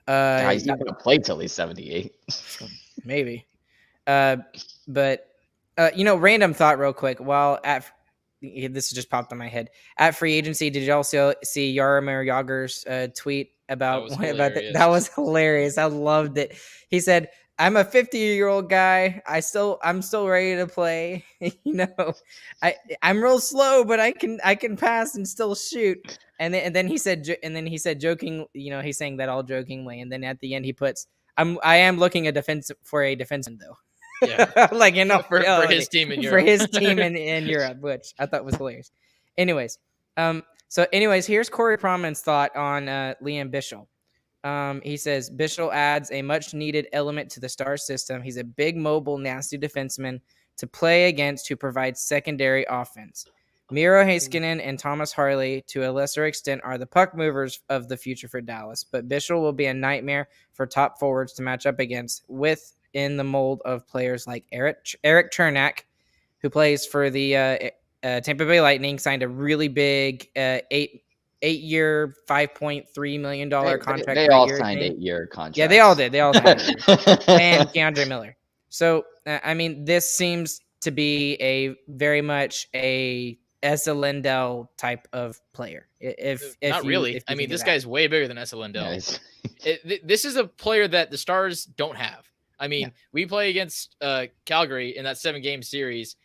He's not going to play till he's 78. Maybe. But random thought real quick. While this just popped in my head at free agency, did you also see Jaromir Jagr's tweet about that was hilarious. I loved it. He said, "I'm a 50-year-old guy. I'm still ready to play. I'm real slow, but I can pass and still shoot." And then he said joking, he's saying that all jokingly. And then at the end he puts, I am looking for a defenseman though. Yeah. Like for his team in Europe. For his team in Europe, which I thought was hilarious. Anyways, here's Corey Proman's thought on Liam Bichsel. He says Bichsel adds a much needed element to the Star system. He's a big, mobile, nasty defenseman to play against who provides secondary offense. Miro Heiskanen and Thomas Harley, to a lesser extent, are the puck movers of the future for Dallas, but Bichsel will be a nightmare for top forwards to match up against within the mold of players like Eric Chernak, who plays for the Tampa Bay Lightning, signed a really big 8-year, $5.3 million contract. They all signed 8-year contracts. Yeah, they all did. They all signed 8 years. And Keandre Miller. So, I mean, this seems to be a very much a Esa Lindell type of player. If not really. I mean, this guy's way bigger than Esa Lindell. Nice. This is a player that the Stars don't have. I mean, we play against Calgary in that 7-game series.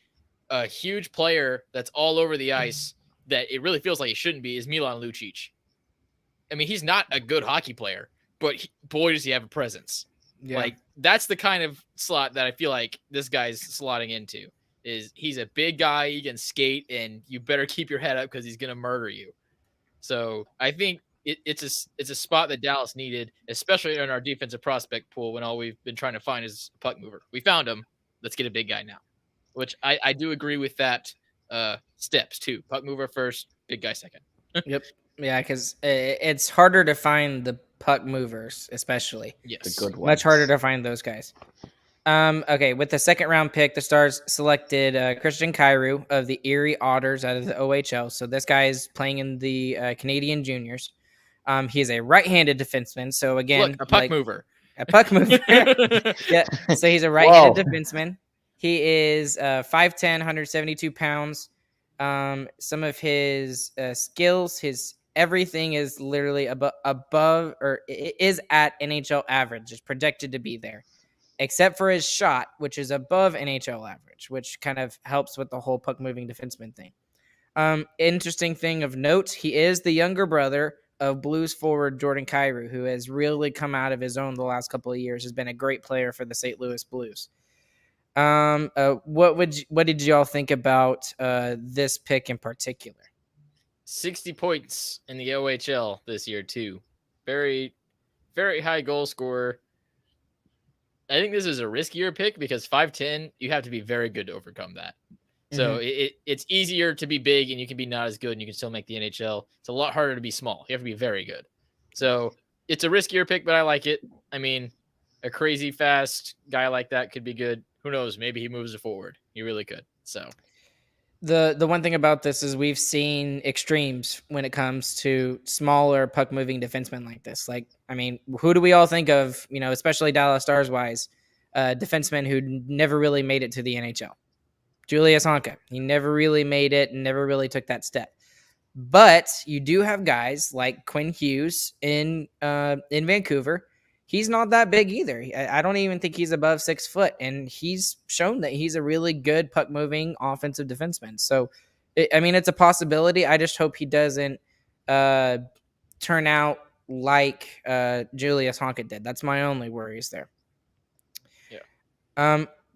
A huge player that's all over the ice that it really feels like he shouldn't be is Milan Lucic. I mean, he's not a good hockey player, but boy, does he have a presence. Yeah. Like, that's the kind of slot that I feel like this guy's slotting into. Is he's a big guy, he can skate, and you better keep your head up because he's going to murder you. So I think it's a spot that Dallas needed, especially in our defensive prospect pool when all we've been trying to find is a puck mover. We found him. Let's get a big guy now, which I do agree with that steps too. Puck mover first, big guy second. Yep. Yeah, because it's harder to find the puck movers, especially. Yes. The good ones. Much harder to find those guys. Okay, with the second round pick, the Stars selected Christian Kyrou of the Erie Otters out of the OHL. So this guy is playing in the Canadian juniors. He is a right-handed defenseman. So again, look, a puck mover. A puck mover. Yeah. So he's a right-handed defenseman. He is 5'10", 172 pounds. Some of his skills, his everything is literally above or is at NHL average. It's projected to be there, except for his shot, which is above NHL average, which kind of helps with the whole puck moving defenseman thing. Interesting thing of note, he is the younger brother of Blues forward Jordan Kyrou, who has really come out of his own the last couple of years, has been a great player for the St. Louis Blues. What did y'all think about this pick in particular? 60 points in the OHL this year too. Very, very high goal scorer. I think this is a riskier pick because 5'10", you have to be very good to overcome that. So it's easier to be big and you can be not as good and you can still make the NHL. It's a lot harder to be small. You have to be very good. So it's a riskier pick, but I like it. I mean, a crazy fast guy like that could be good. Who knows? Maybe he moves it forward. He really could. So the one thing about this is we've seen extremes when it comes to smaller puck moving defensemen like this. Like, I mean, who do we all think of, especially Dallas Stars wise, defensemen who never really made it to the NHL? Julius Honka. He never really made it and never really took that step. But you do have guys like Quinn Hughes in Vancouver. He's not that big either. I don't even think he's above 6 foot, and he's shown that he's a really good puck-moving offensive defenseman. So, it's a possibility. I just hope he doesn't turn out like Julius Honka did. That's my only worries there.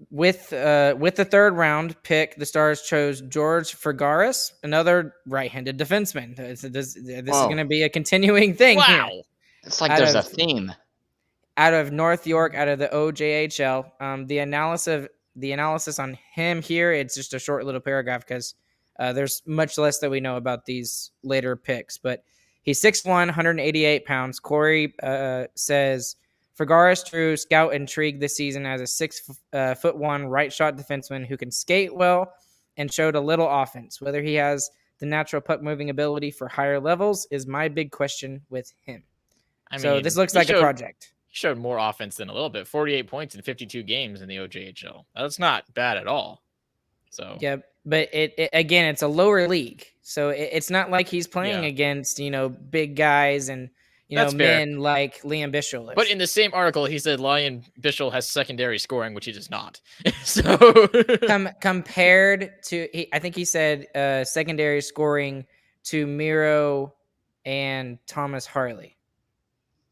With the third round pick, the Stars chose George Fergaris, another right-handed defenseman. This is going to be a continuing thing here. Wow. It's like there's a theme. Out of North York, out of the OJHL. The analysis on him here, it's just a short little paragraph because there's much less that we know about these later picks. But he's 6'1", 188 pounds. Corey says Fergaris drew scout intrigue this season as a 6'1" right shot defenseman who can skate well and showed a little offense. Whether he has the natural puck moving ability for higher levels is my big question with him. So this looks like a project. He showed more offense than a little bit. 48 points in 52 games in the OJHL. That's not bad at all. So yeah, but it again, it's a lower league, so it's not like he's playing against big guys and men like Liam Bichsel is. But in the same article, he said Liam Bichsel has secondary scoring, which he does not. So compared to, I think he said secondary scoring to Miro and Thomas Harley.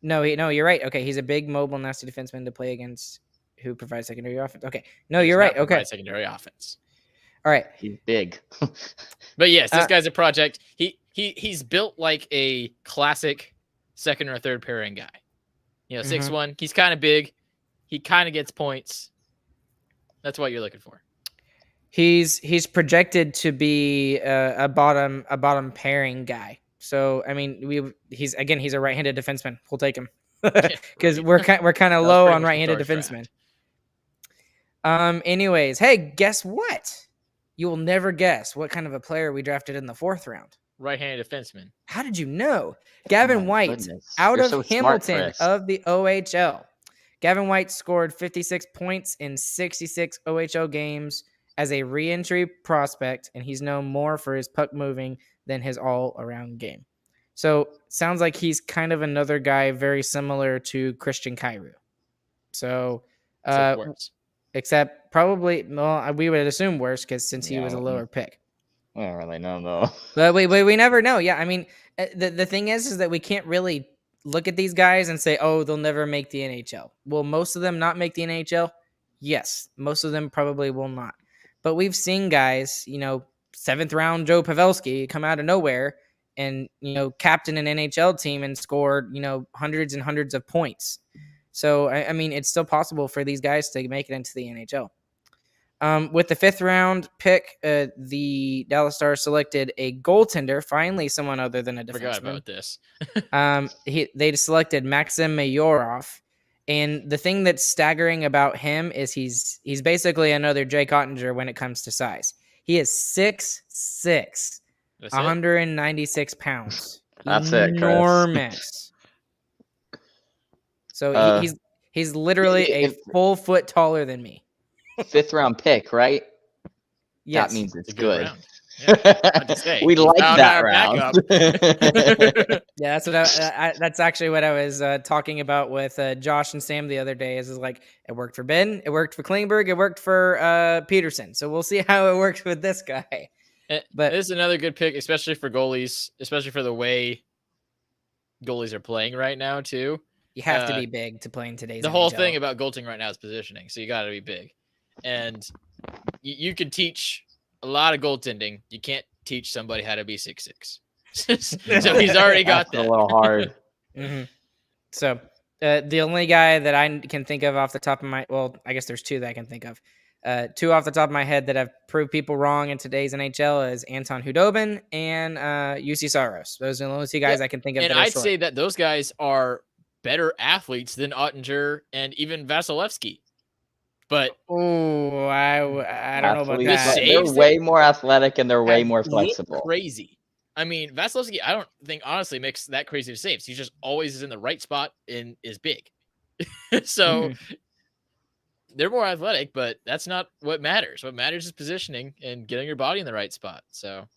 No, you're right. Okay, he's a big, mobile, nasty defenseman to play against who provides secondary offense. Okay, no, you're right. Okay, secondary offense. All right, he's big. But yes, this guy's a project. He's built like a classic second or third pairing guy. 6'1". He's kind of big. He kind of gets points. That's what you're looking for. He's projected to be a bottom pairing guy. So I mean, he's a right-handed defenseman. We'll take him because we're kind of low on right-handed defensemen. Anyways, hey, guess what? You will never guess what kind of a player we drafted in the 4th round. Right-handed defenseman. How did you know? Gavin White, out of Hamilton of the OHL. Gavin White scored 56 points in 66 OHL games as a re-entry prospect, and he's known more for his puck moving than his all-around game. So sounds like he's kind of another guy very similar to Christian Kyrou. So except probably, well, we would assume worse since he was a lower pick. I don't really know though. But we never know. Yeah, I mean, the thing is that we can't really look at these guys and say, oh, they'll never make the NHL. Will most of them not make the NHL? Yes, most of them probably will not. But we've seen guys, 7th round Joe Pavelski come out of nowhere and, captain an NHL team and scored, hundreds and hundreds of points. So, I mean, it's still possible for these guys to make it into the NHL. With the 5th round pick, the Dallas Stars selected a goaltender, finally someone other than a defenseman. Forgot about this. They selected Maxim Mayorov. And the thing that's staggering about him is he's basically another Jake Ottinger when it comes to size. He is 6'6", 196 pounds. That's enormous. So he's literally a full foot taller than me. 5th round pick, right? Yes. That means it's good. Yeah, we like that round. Yeah, that's what that's actually what I was talking about with Josh and Sam the other day. Is like it worked for Ben, it worked for Klingberg, it worked for Peterson. So we'll see how it works with this guy. But this is another good pick, especially for goalies, especially for the way goalies are playing right now too. You have to be big to play in today's. The whole thing about goaltending right now is positioning, so you got to be big, and you can teach a lot of goaltending. You can't teach somebody how to be 6'6". So he's already got that. A little hard. Mm-hmm. So the only guy that I can think of off the top of my, well, I guess there's two that I can think of. Two off the top of my head that have proved people wrong in today's NHL is Anton Hudobin and UC Saros. Those are the only two guys I can think of. And I'd say that those guys are better athletes than Ottinger and even Vasilevsky. But I don't know about that. They're way more athletic and they're way more flexible. Crazy. I mean, Vasilevsky, I don't think honestly makes that crazy of saves. He just always is in the right spot and is big. So they're more athletic, but that's not what matters. What matters is positioning and getting your body in the right spot. So.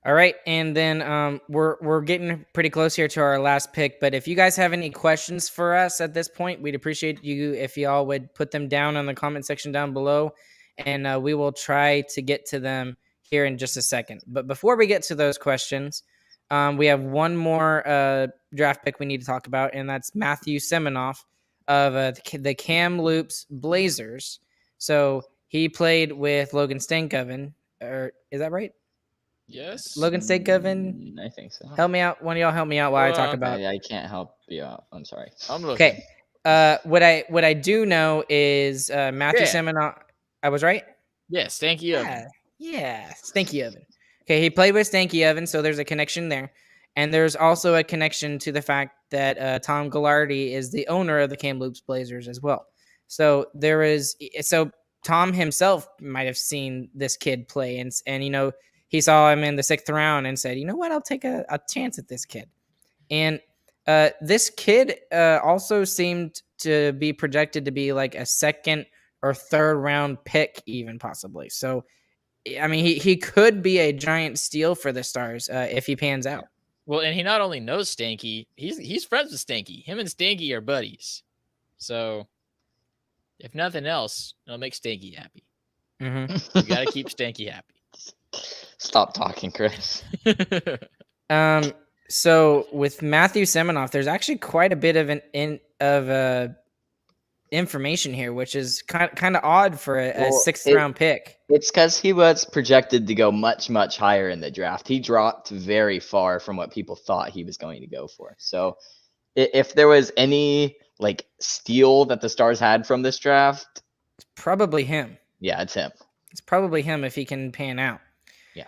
All right, and then we're getting pretty close here to our last pick. But if you guys have any questions for us at this point, we'd appreciate you if y'all would put them down in the comment section down below, and we will try to get to them here in just a second. But before we get to those questions, we have one more draft pick we need to talk about, and that's Matthew Semenoff of the Kamloops Blazers. So he played with Logan Stankoven, or is that right? Yes. Logan Stankoven. I think so. Help me out. One of y'all help me out while I talk about. I can't help you out. I'm sorry. I'm looking. Okay. What I do know is Matthew Seminoff. I was right. Yeah, Stanky Oven. Yeah, Stanky Oven. Okay, he played with Stanky Oven, so there's a connection there. And there's also a connection to the fact that Tom Ghilardi is the owner of the Kamloops Blazers as well. So Tom himself might have seen this kid play, and you know, he saw him in the 6th round and said, you know what, I'll take a chance at this kid. And this kid also seemed to be projected to be like a 2nd or 3rd round pick, even possibly. So, I mean, he could be a giant steal for the Stars if he pans out. Well, and he not only knows Stanky, he's friends with Stanky. Him and Stanky are buddies. So, if nothing else, it'll make Stanky happy. Mm-hmm. You got to keep Stanky happy. Stop talking, Chris. So with Matthew Seminoff, there's actually quite a bit of information here, which is kind of odd for a 6th round pick. It's because he was projected to go much, much higher in the draft. He dropped very far from what people thought he was going to go for. So if there was any like steal that the Stars had from this draft, it's probably him. Yeah, it's him. It's probably him if he can pan out. Yeah.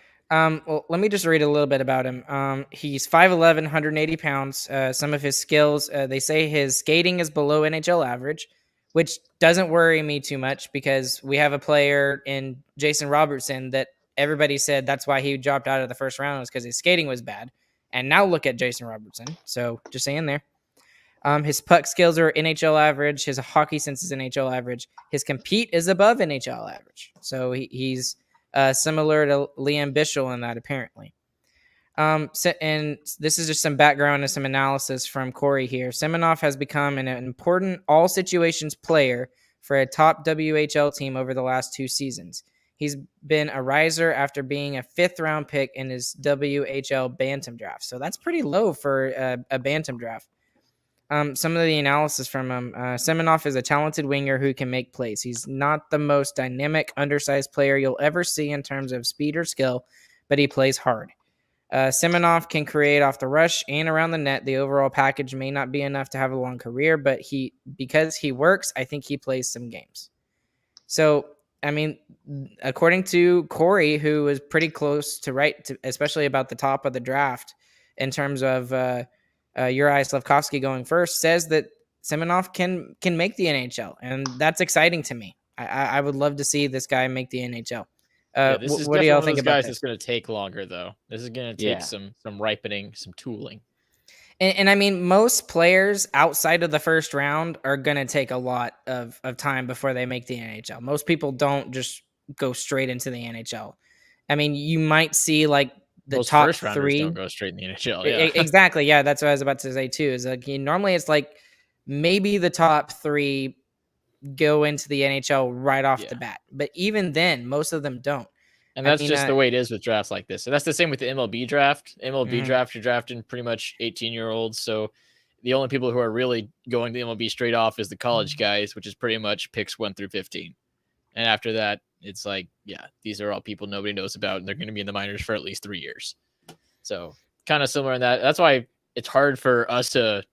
Well, let me just read a little bit about him. He's 5'11", 180 pounds. Some of his skills, they say his skating is below NHL average, which doesn't worry me too much because we have a player in Jason Robertson that everybody said that's why he dropped out of the 1st round, was because his skating was bad. And now look at Jason Robertson. So just saying there. His puck skills are NHL average. His hockey sense is NHL average. His compete is above NHL average. So he's similar to Liam Bichel in that, apparently. And this is just some background and some analysis from Corey here. Seminoff has become an important all situations player for a top WHL team over the last 2 seasons. He's been a riser after being a 5th round pick in his WHL Bantam draft. So that's pretty low for a Bantam draft. Some of the analysis from him. Seminoff is a talented winger who can make plays. He's not the most dynamic, undersized player you'll ever see in terms of speed or skill, but he plays hard. Seminoff can create off the rush and around the net. The overall package may not be enough to have a long career, but because he works, I think he plays some games. So, I mean, according to Corey, who was pretty close to right, especially about the top of the draft in terms of Uri Slafkovsky going first, says that Seminoff can make the NHL, and that's exciting to me. I would love to see this guy make the NHL. This is what do y'all think about guys this? It's going to take longer, though. This is going to take some ripening, some tooling. And I mean, most players outside of the 1st round are going to take a lot of time before they make the NHL. Most people don't just go straight into the NHL. I mean, you might see like the Most top first rounders 3 don't go straight in the NHL. Yeah. Exactly. Yeah, that's what I was about to say too. Is like normally it's like maybe the top 3 go into the NHL right off the bat, but even then, most of them don't. And that's just the way it is with drafts like this. So that's the same with the MLB draft. Draft, you're drafting pretty much 18-year-olds. So the only people who are really going to the MLB straight off is the college guys, which is pretty much picks 1 through 15. And after that, it's like, yeah, these are all people nobody knows about, and they're going to be in the minors for at least 3 years. So kind of similar in that. That's why it's hard for us to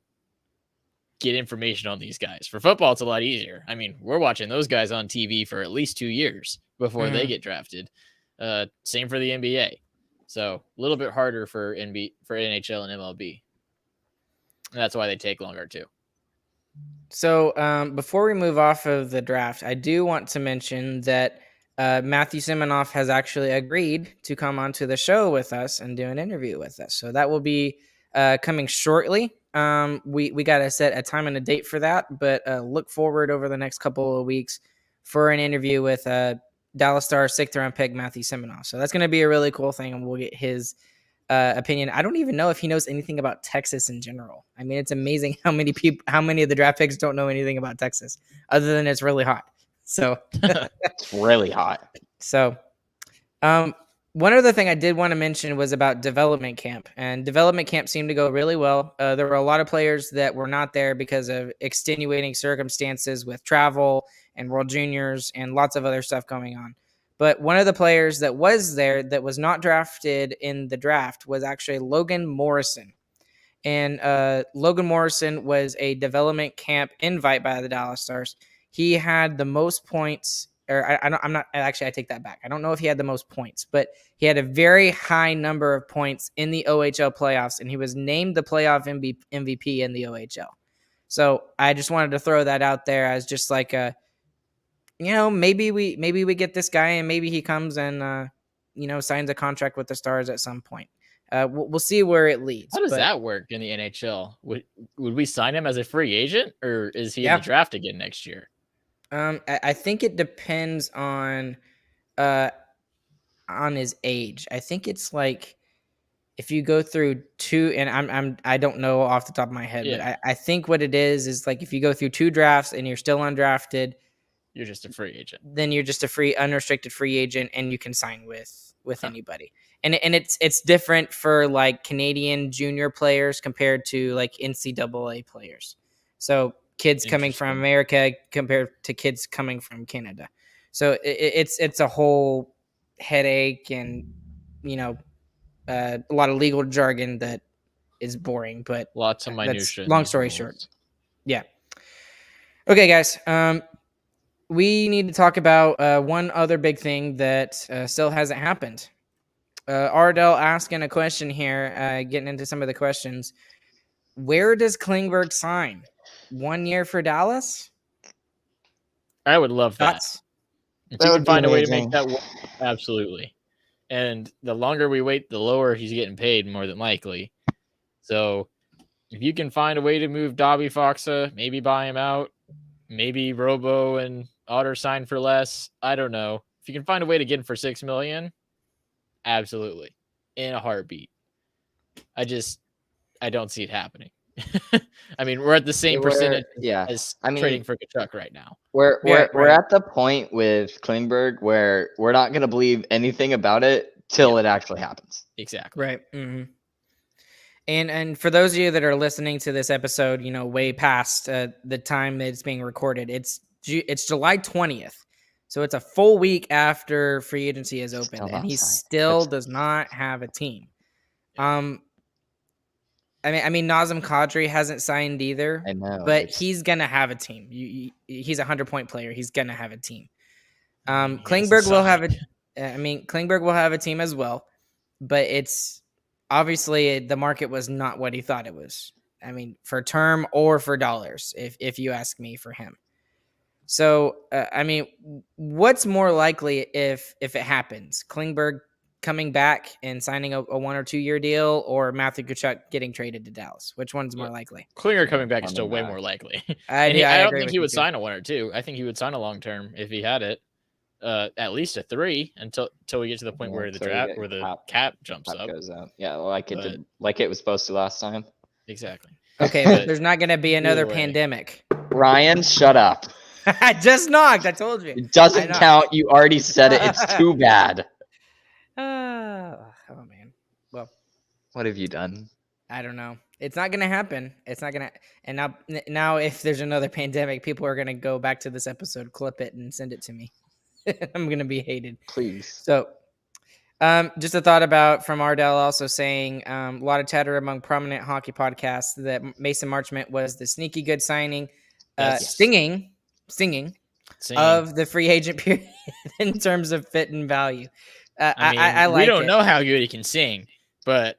get information on these guys. For football, it's a lot easier. I mean, we're watching those guys on TV for at least 2 years before they get drafted. Same for the NBA. So a little bit harder for NHL and MLB. And that's why they take longer too. So before we move off of the draft, I do want to mention that Matthew Seminoff has actually agreed to come onto the show with us and do an interview with us. So that will be coming shortly. We got to set a time and a date for that, but look forward over the next couple of weeks for an interview with Dallas Stars 6th round pick Matthew Seminoff. So that's going to be a really cool thing, and we'll get his opinion. I don't even know if he knows anything about Texas in general. I mean, it's amazing how many of the draft picks don't know anything about Texas, other than it's really hot. So it's really hot. So, One other thing I did want to mention was about development camp, and development camp seemed to go really well. There were a lot of players that were not there because of extenuating circumstances with travel and World Juniors and lots of other stuff going on. But one of the players that was there that was not drafted in the draft was actually Logan Morrison. And Logan Morrison was a development camp invite by the Dallas Stars. He had the most points, or I'm not actually. I take that back. I don't know if he had the most points, but he had a very high number of points in the OHL playoffs, and he was named the playoff MVP in the OHL. So I just wanted to throw that out there as just like a, maybe we get this guy, and maybe he comes and signs a contract with the Stars at some point. We'll see where it leads. How does that work in the NHL? Would we sign him as a free agent, or is he in the draft again next year? I think it depends on his age. I think it's like if you go through two, and I don't know off the top of my head, but I think what it is like if you go through 2 drafts and you're still undrafted, you're just a free agent. Then you're just a unrestricted free agent, and you can sign with anybody. And it's different for like Canadian junior players compared to like NCAA players. So kids coming from America compared to kids coming from Canada. So it's a whole headache, and a lot of legal jargon that is boring, but lots of minutia. Long story short. Yeah. Okay, guys. We need to talk about one other big thing that still hasn't happened. Ardell asking a question here, getting into some of the questions. Where does Klingberg sign? 1 year for Dallas? I would love that. If you can find a way to make that work, absolutely. And the longer we wait, the lower he's getting paid, more than likely. So if you can find a way to move Dobby Foxa, maybe buy him out, maybe Robo and Otter sign for less. I don't know. If you can find a way to get him for $6 million, absolutely, in a heartbeat. I don't see it happening. I mean, we're at the same percentage as trading for Tkachuk right now. We're at the point with Klingberg where we're not going to believe anything about it till it actually happens. Exactly. Right. Mm-hmm. And for those of you that are listening to this episode, way past the time that it's being recorded, it's July 20th. So it's a full week after free agency is opened, and he still does not have a team. I mean, Nazem Kadri hasn't signed either. I know, but he's gonna have a team. He's a 100-point player. He's gonna have a team. Klingberg will have Klingberg will have a team as well, but it's obviously the market was not what he thought it was. I mean, for term or for dollars, if you ask me, for him. So, what's more likely if it happens? Klingberg coming back and signing a 1 or 2 year deal, or Matthew Tkachuk getting traded to Dallas? Which one's more likely? Klinger coming back is still way more likely. I don't think he would sign a 1 or 2. I think he would sign a long term if he had it. At least a 3 until we get to the point where the cap jumps up. Goes up. Yeah, like it was supposed to last time. Exactly. Okay, but there's not going to be another pandemic. Ryan, shut up. I just knocked. I told you. It doesn't count. You already said it. It's too bad. Oh man. Well, what have you done? I don't know. It's not going to happen. It's not going to. And now, if there's another pandemic, people are going to go back to this episode, clip it, and send it to me. I'm going to be hated. Please. So, just a thought from Ardell also saying a lot of chatter among prominent hockey podcasts that Mason Marchment was the sneaky good signing, stinging of the free agent period in terms of fit and value. I like we don't know how good he can sing, but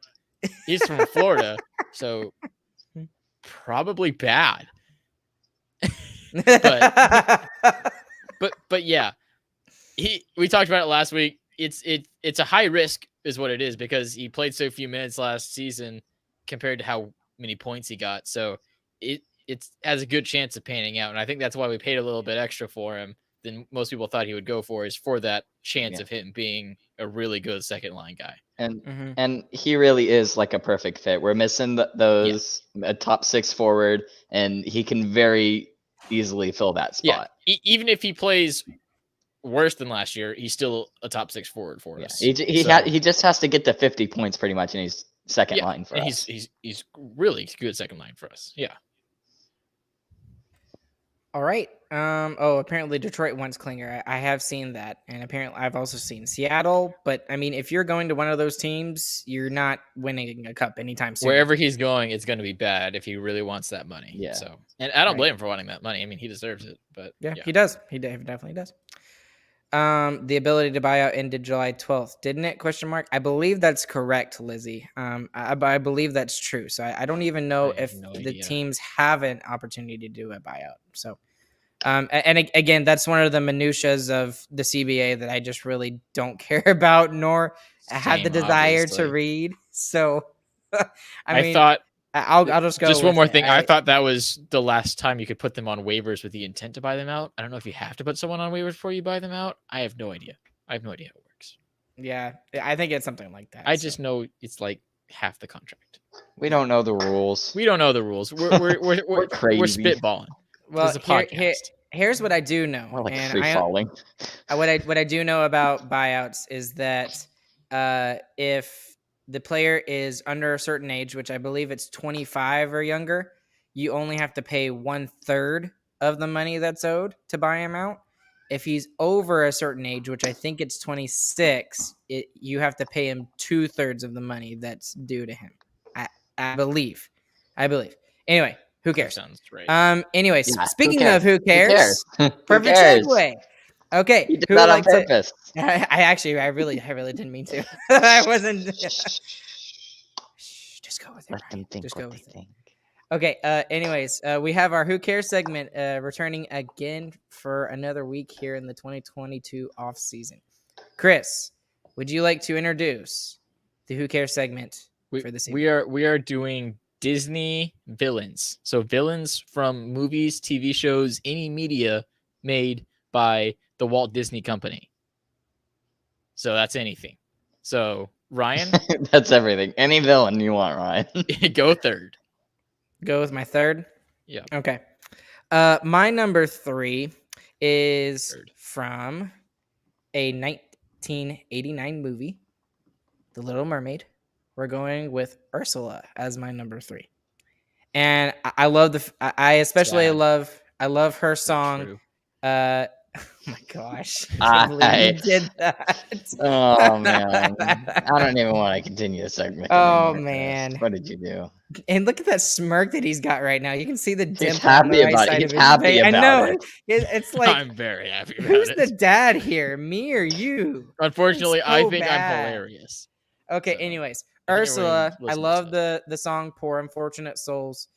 he's from Florida, so probably bad. but yeah, we talked about it last week. It's a high risk is what it is, because he played so few minutes last season compared to how many points he got. So it has a good chance of panning out. And I think that's why we paid a little bit extra for him than most people thought he would go for, is for that chance of him being a really good second line guy. And he really is like a perfect fit. We're missing a top 6 forward, and he can very easily fill that spot. Yeah. Even if he plays worse than last year, he's still a top 6 forward for us. He just has to get to 50 points pretty much, and he's second line for and us. He's really good second line for us. Yeah. All right. Apparently Detroit wants Klinger. I have seen that, and apparently I've also seen Seattle. But I mean, if you're going to one of those teams, you're not winning a cup anytime soon. Wherever he's going, it's going to be bad if he really wants that money. Yeah. So, and I don't blame him for wanting that money. I mean, he deserves it. But yeah. He does. He definitely does. The ability to buy out ended July 12th, didn't it? Question mark. I believe that's correct, Lizzie. I believe that's true. So I don't even know if the teams have an opportunity to do a buyout. So, again, that's one of the minutiae of the CBA that I just really don't care about, nor have the desire to read. So, I thought I'll just go. Just one more thing. I thought that was the last time you could put them on waivers with the intent to buy them out. I don't know if you have to put someone on waivers before you buy them out. I have no idea. How it works. Yeah, I think it's something like that. I just know it's like half the contract. We don't know the rules. We're crazy. We're spitballing. Well, here's what I do know. More like free falling. What I do know about buyouts is that if the player is under a certain age, which I believe it's 25 or younger, you only have to pay 1/3 of the money that's owed to buy him out. If he's over a certain age, which I think it's 26, you have to pay him 2/3 of the money that's due to him. I believe. Anyway, who cares? That sounds right. Anyways, speaking of who cares? Perfect segue. Okay, you did that on purpose. I really didn't mean to. I wasn't. Just go with it. Let them think Just what go they with it. think. Okay. Anyways, we have our Who Cares segment returning again for another week here in the 2022 off season. Chris, would you like to introduce the Who Cares segment for this evening? We are doing Disney villains. So villains from movies, TV shows, any media made by the Walt Disney Company. So that's anything. So Ryan, that's everything. Any villain you want, Ryan. Go third. Go with my third. Yeah. Okay. My number 3 is from a 1989 movie, The Little Mermaid. We're going with Ursula as my number 3, and I love I especially love her song. Oh my gosh! I can't believe you did that. Oh man, I don't even want to continue the segment. Oh man, what did you do? And look at that smirk that he's got right now. You can see the dimple. He's happy about it. He's happy about it. I know. It's like I'm very happy about who's it. the dad here, me or you? Unfortunately, I think I'm hilarious. Okay. So, anyways, Ursula, I love the song "Poor Unfortunate Souls."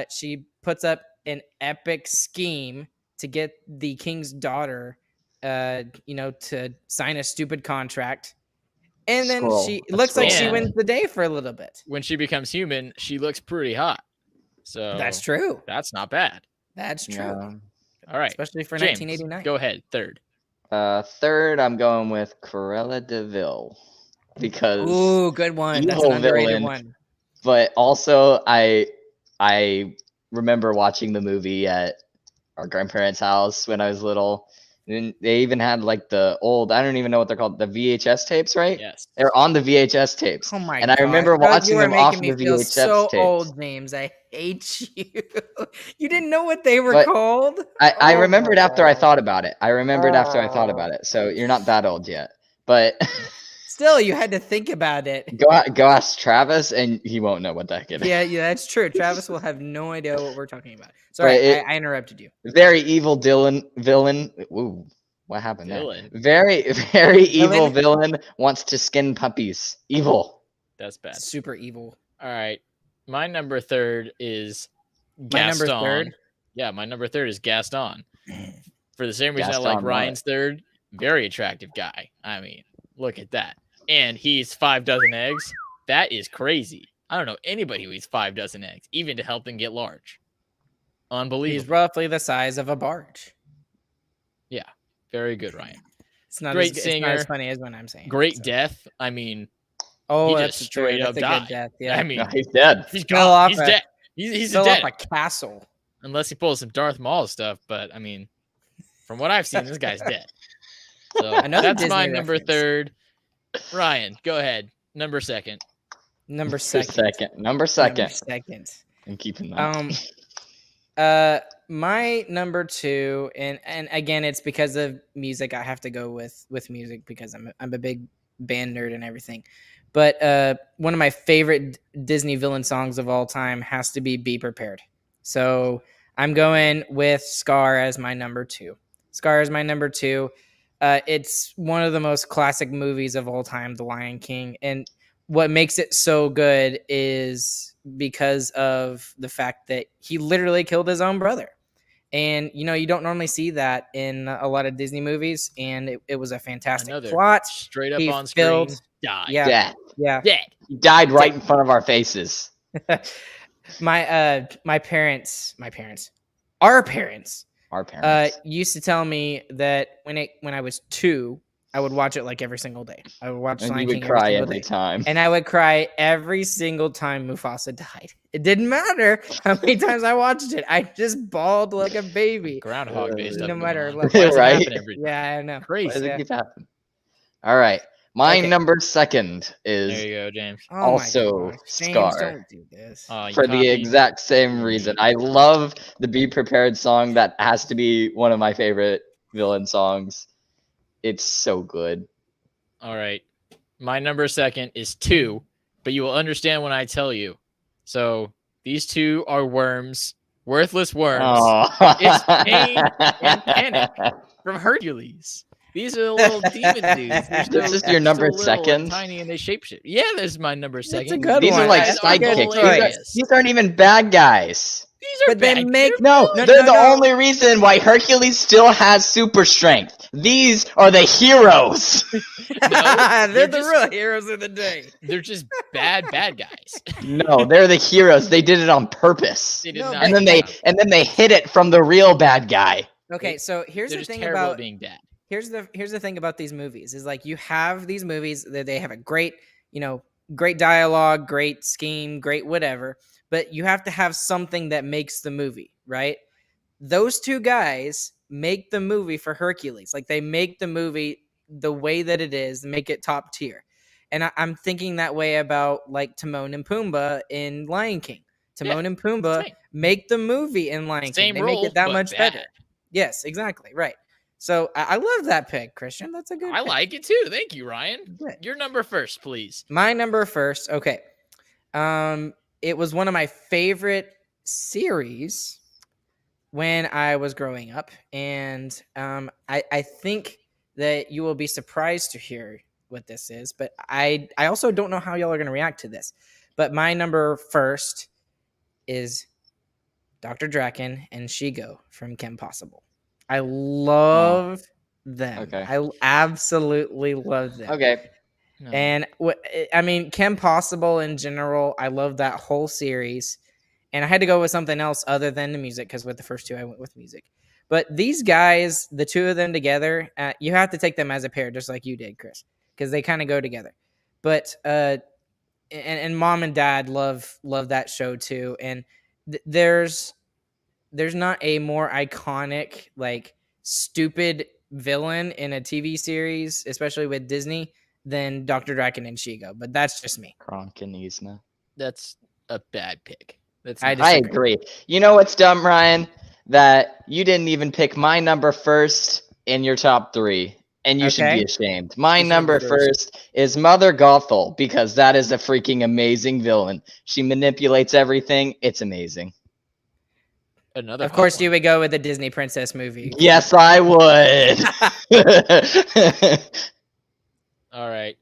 She puts up an epic scheme to get the king's daughter, to sign a stupid contract. And then she looks like she wins the day for a little bit. When she becomes human, she looks pretty hot. So that's true. That's not bad. That's true. Yeah. All right. Especially for James, 1989. Go ahead. Third. Third, I'm going with Cruella de Vil. Because good one. That's an underrated one. But also I remember watching the movie at our grandparents' house when I was little. And they even had like the old, I don't even know what they're called, the VHS tapes, right? Yes. They're on the VHS tapes. Oh my God. And I remember watching them off the VHS so tapes. Old, James. I hate you. You didn't know what they were called? I remembered after I thought about it. So you're not that old yet. But still, you had to think about it. Go ask Travis, and he won't know what the heck it is. Yeah, that's true. Travis will have no idea what we're talking about. Sorry, I interrupted you. Very evil villain. Ooh, what happened there? Very, very evil villain wants to skin puppies. Evil. That's bad. Super evil. All right. My number 3 is Gaston. My number 3rd? Yeah, my number 3 is Gaston. For the same reason I like Ryan's 3rd. Very attractive guy. I mean, look at that. And he's 5 dozen eggs. That is crazy. I don't know anybody who eats 5 dozen eggs, even to help them get large. Unbelievable. He's roughly the size of a barge. Yeah. Very good, Ryan. It's not great singer. It's not as funny as what I'm saying. Great death. I mean, he just straight up died. Death, yeah. I mean, no, he's dead. He's gone. He's dead. He's dead. Off a castle. Unless he pulls some Darth Maul stuff, but I mean, from what I've seen, this guy's dead. So Another that's my Disney number reference. third. Ryan, go ahead. Number second. Number second. Number second. I'm I'm keeping that. My number two, and again, it's because of music. I have to go with music because I'm a big band nerd and everything. But one of my favorite Disney villain songs of all time has to be "Be Prepared." So I'm going with Scar as my number two. Scar is my number two. It's one of the most classic movies of all time, The Lion King, and what makes it so good is because of the fact that he literally killed his own brother. And, you don't normally see that in a lot of Disney movies. And it was a fantastic Another plot. straight up He on screen. filled- Died. Yeah. Death. Yeah. Dead. He died right in front of our faces. My parents, our parents, Our parents. used to tell me that when I was 2, I would watch it like every single day. I would watch And Lion you King would cry single every day. time. And I would cry every single time Mufasa died. It didn't matter how many times I watched it. I just bawled like a baby. Groundhog Day stuff. No matter going on. what. Why does it Right? happen every Yeah, I know. Why does Crazy. it keep happening? All right. My Okay. number second is There you go, James. Oh my also gosh. James, Scar. don't do this. You for the copy. exact same reason. I love the Be Prepared song. That has to be one of my favorite villain songs. It's so good. All right. My number second is 2, but you will understand when I tell you. So these 2 are worms, worthless worms It's Pain and Panic. From Hercules. These are the little demon dudes. This is your number so little and second? tiny and they shapeshift. Yeah, there's my number second. a good These one. are like That's Guys are a good sidekicks. hilarious. These aren't even bad guys. These are But they bad. make- No, No, they're no, the no. only reason why Hercules still has super strength. These are the heroes. They're they're the just- real heroes of the day. They're just bad guys. No, they're the heroes. They did it on purpose. They did No, not. And then do they that. hid it from the real bad guy. Okay, so here's They're the just thing terrible about at being bad. here's the thing about these movies is like you have these movies that they have a great, great dialogue, great scheme, great whatever, but you have to have something that makes the movie, right? Those 2 guys make the movie for Hercules. Like they make the movie the way that it is, make it top tier. And I'm thinking that way about like Timon and Pumbaa in Lion King. Timon and Pumbaa same. make the movie in Lion King. Same They role, make it that but much bad. better. Yes, exactly. Right. So I love that pick, Christian. That's a good I pick. like it too. Thank you, Ryan. Good. Your number first, please. My number first. Okay. It was one of my favorite series when I was growing up. And I think that you will be surprised to hear what this is. But I also don't know how y'all are going to react to this. But my number first is Dr. Draken and Shigo from Kim Possible. I love them. Okay. I absolutely love them. Okay. No. And I mean, Kim Possible in general, I love that whole series. And I had to go with something else other than the music because with the first 2, I went with music. But these guys, the 2 of them together, you have to take them as a pair, just like you did, Chris, because they kind of go together. But and mom and dad love that show too. And there's not a more iconic, like stupid villain in a TV series, especially with Disney, than Dr. Draken and Shigo. But that's just me. Kronk and Yzma. That's a bad pick. That's I not- I disagree. agree. You know what's dumb, Ryan? That you didn't even pick my number first in your top 3. And you should be Okay. ashamed. My Who's number number first? first is Mother Gothel because that is a freaking amazing villain. She manipulates everything. It's amazing. another. Of course, hot you one. would go with the Disney princess movie. Yes, I would. All right.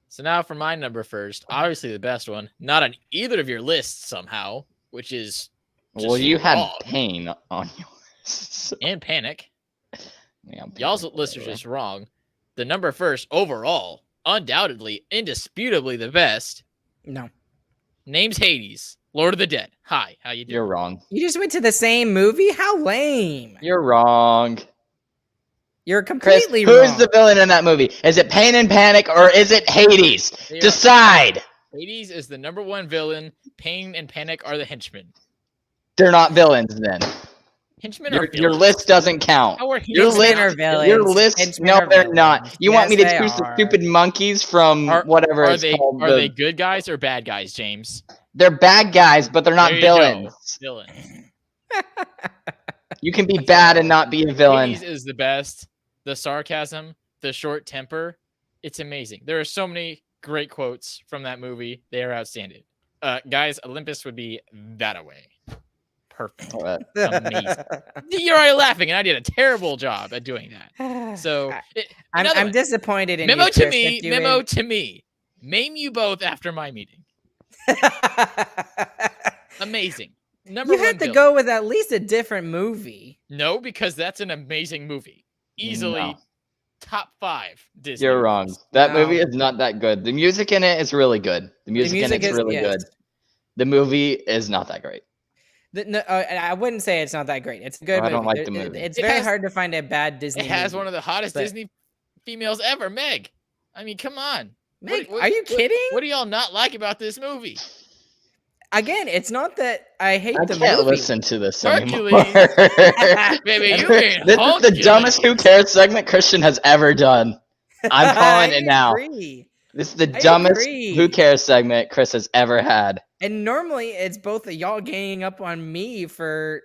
So now for my number first, obviously the best one, not on either of your lists somehow, which is Well, just you had wrong. pain on yours. And Panic. Yeah, I'm Y'all's panicked, list are whatever. just wrong. The number first overall, undoubtedly, indisputably the best. No. Name's Hades, Lord of the Dead. Hi, how you doing? You're wrong. You just went to the same movie? How lame. You're wrong. You're Chris, completely who's wrong. the villain in that movie? Is it Pain and Panic or is it Hades? They are- Decide. Hades is the number 1 villain. Pain and Panic are the henchmen. They're not villains then. Henchmen are Your villains. list doesn't count. How are Your henchmen list, are not villains. your list. Henchmen No, are they're not. villains. You want me Yes, to they choose the are. stupid monkeys from Are- whatever Are it's they called? are they good guys or bad guys, James? They're bad guys, but they're There not you villains. go. Villains. You can be bad and not be a villain. Hades is the best. The sarcasm, the short temper, it's amazing. There are so many great quotes from that movie. They are outstanding. Guys, Olympus would be that away. Perfect. All right. Amazing. You're already laughing, and I did a terrible job at doing that. So I'm disappointed in memo you, to Chris, me. if you Memo to me. Name you both after my meeting. Amazing. Number You one had to villain. go with at least a different movie. No, because that's an amazing movie. Easily No. top 5 Disney. You're wrong. movies. That No. movie is not that good. The music in it is really good. The music in music it's is- really yes. good. The movie is not that great. I wouldn't say it's not that great. It's a good I movie. don't like the movie. It's It very has- hard to find a bad Disney It has movie. one of the hottest but- Disney females ever, Meg. I mean, come on. Meg, are you kidding? What do y'all not like about this movie? Again, it's not that I hate I the can't movie. listen to this Hercules. anymore. Baby, you mean This is the dumbest Who Hercules. Cares segment Christian has ever done. I'm calling it now. Agree. This is the I dumbest agree. Who Cares segment Chris has ever had. And normally it's both of y'all ganging up on me for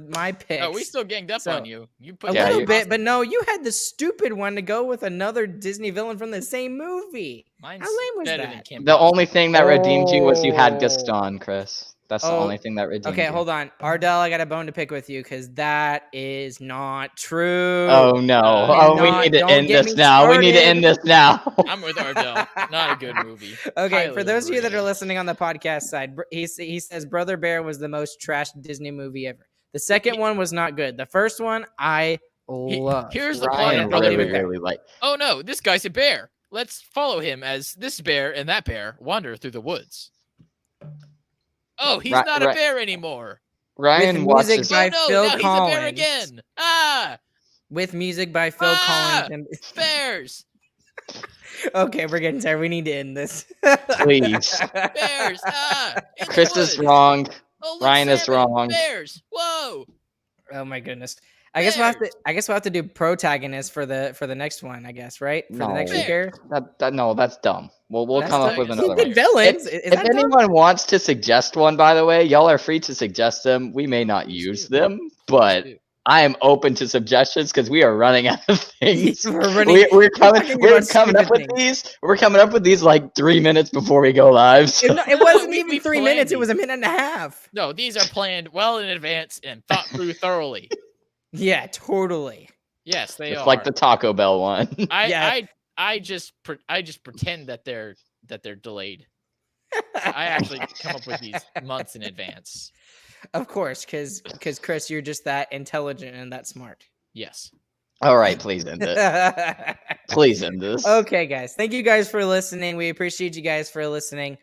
my picks. Oh, we still ganged up So, on you. You a put Yeah, little you- bit, but no, you had the stupid one to go with another Disney villain from the same movie. Mine's How lame was better that? than Kim The Possible. only thing that redeemed you was you had Oh. Gaston, Chris. That's the Oh, only thing that redeemed Okay, you. hold on. Ardell, I got a bone to pick with you because that is not true. Oh no! Oh, we not- need to don't end get this me now. We need to end started. this now. I'm with Ardell. Not a good movie. Okay, Highly for those of you that are overrated. listening on the podcast side, he says Brother Bear was the most trashed Disney movie ever. The second one was not good. The first one I love. Here's the plot Ryan of Brother really, Bear. really like. Oh no, this guy's a bear. Let's follow him as this bear and that bear wander through the woods. Oh, he's Right- not a right. bear anymore. Ryan With music watches. by Oh no, Phil now he's a Collins. bear again. Ah, With music by Phil Ah! Collins. And... bears, Okay, we're getting tired. We need to end this. Please. bears. Ah, in the Chris is woods. wrong. Oh, look, Ryan is salmon, wrong. Bears. Whoa. Oh my goodness. I guess we'll have to do protagonist for the next one, I guess, right? For the next No. year. No, that's dumb. We'll That's come up dumb. with He He another did one. villains. Is If that dumb? anyone wants to suggest one, by the way, y'all are free to suggest them. We may not Please use do. them, but I am open to suggestions because we are running out of things. We're running. We're coming. talking We're about coming up stupid with things. these. We're coming up with these like 3 minutes before we go live. so- It wasn't we- even we 3 planned minutes. It these. was a minute and a half. No, these are planned well in advance and thought through thoroughly. Yeah, totally. Yes, they It's are. like the Taco Bell one. Yeah. I just pretend that they're delayed. I actually come up with these months in advance. Of course, because Chris, you're just that intelligent and that smart. Yes. All right, please end it. Please end this. Okay, guys. Thank you guys for listening. We appreciate you guys for listening.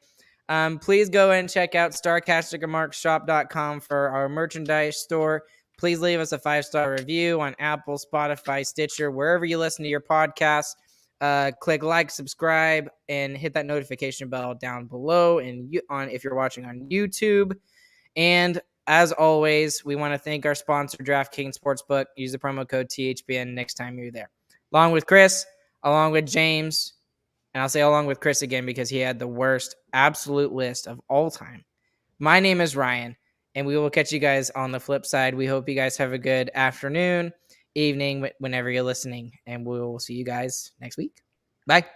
Please go and check out StarcasticRemarksShop.com for our merchandise store. Please leave us a 5-star review on Apple, Spotify, Stitcher, wherever you listen to your podcasts. Click like, subscribe, and hit that notification bell down below. And if you're watching on YouTube, and as always, we want to thank our sponsor, DraftKings Sportsbook. Use the promo code THPN next time you're there. Along with Chris, along with James, and I'll say along with Chris again because he had the worst absolute list of all time. My name is Ryan, and we will catch you guys on the flip side. We hope you guys have a good afternoon, evening, whenever you're listening, and we will see you guys next week. Bye.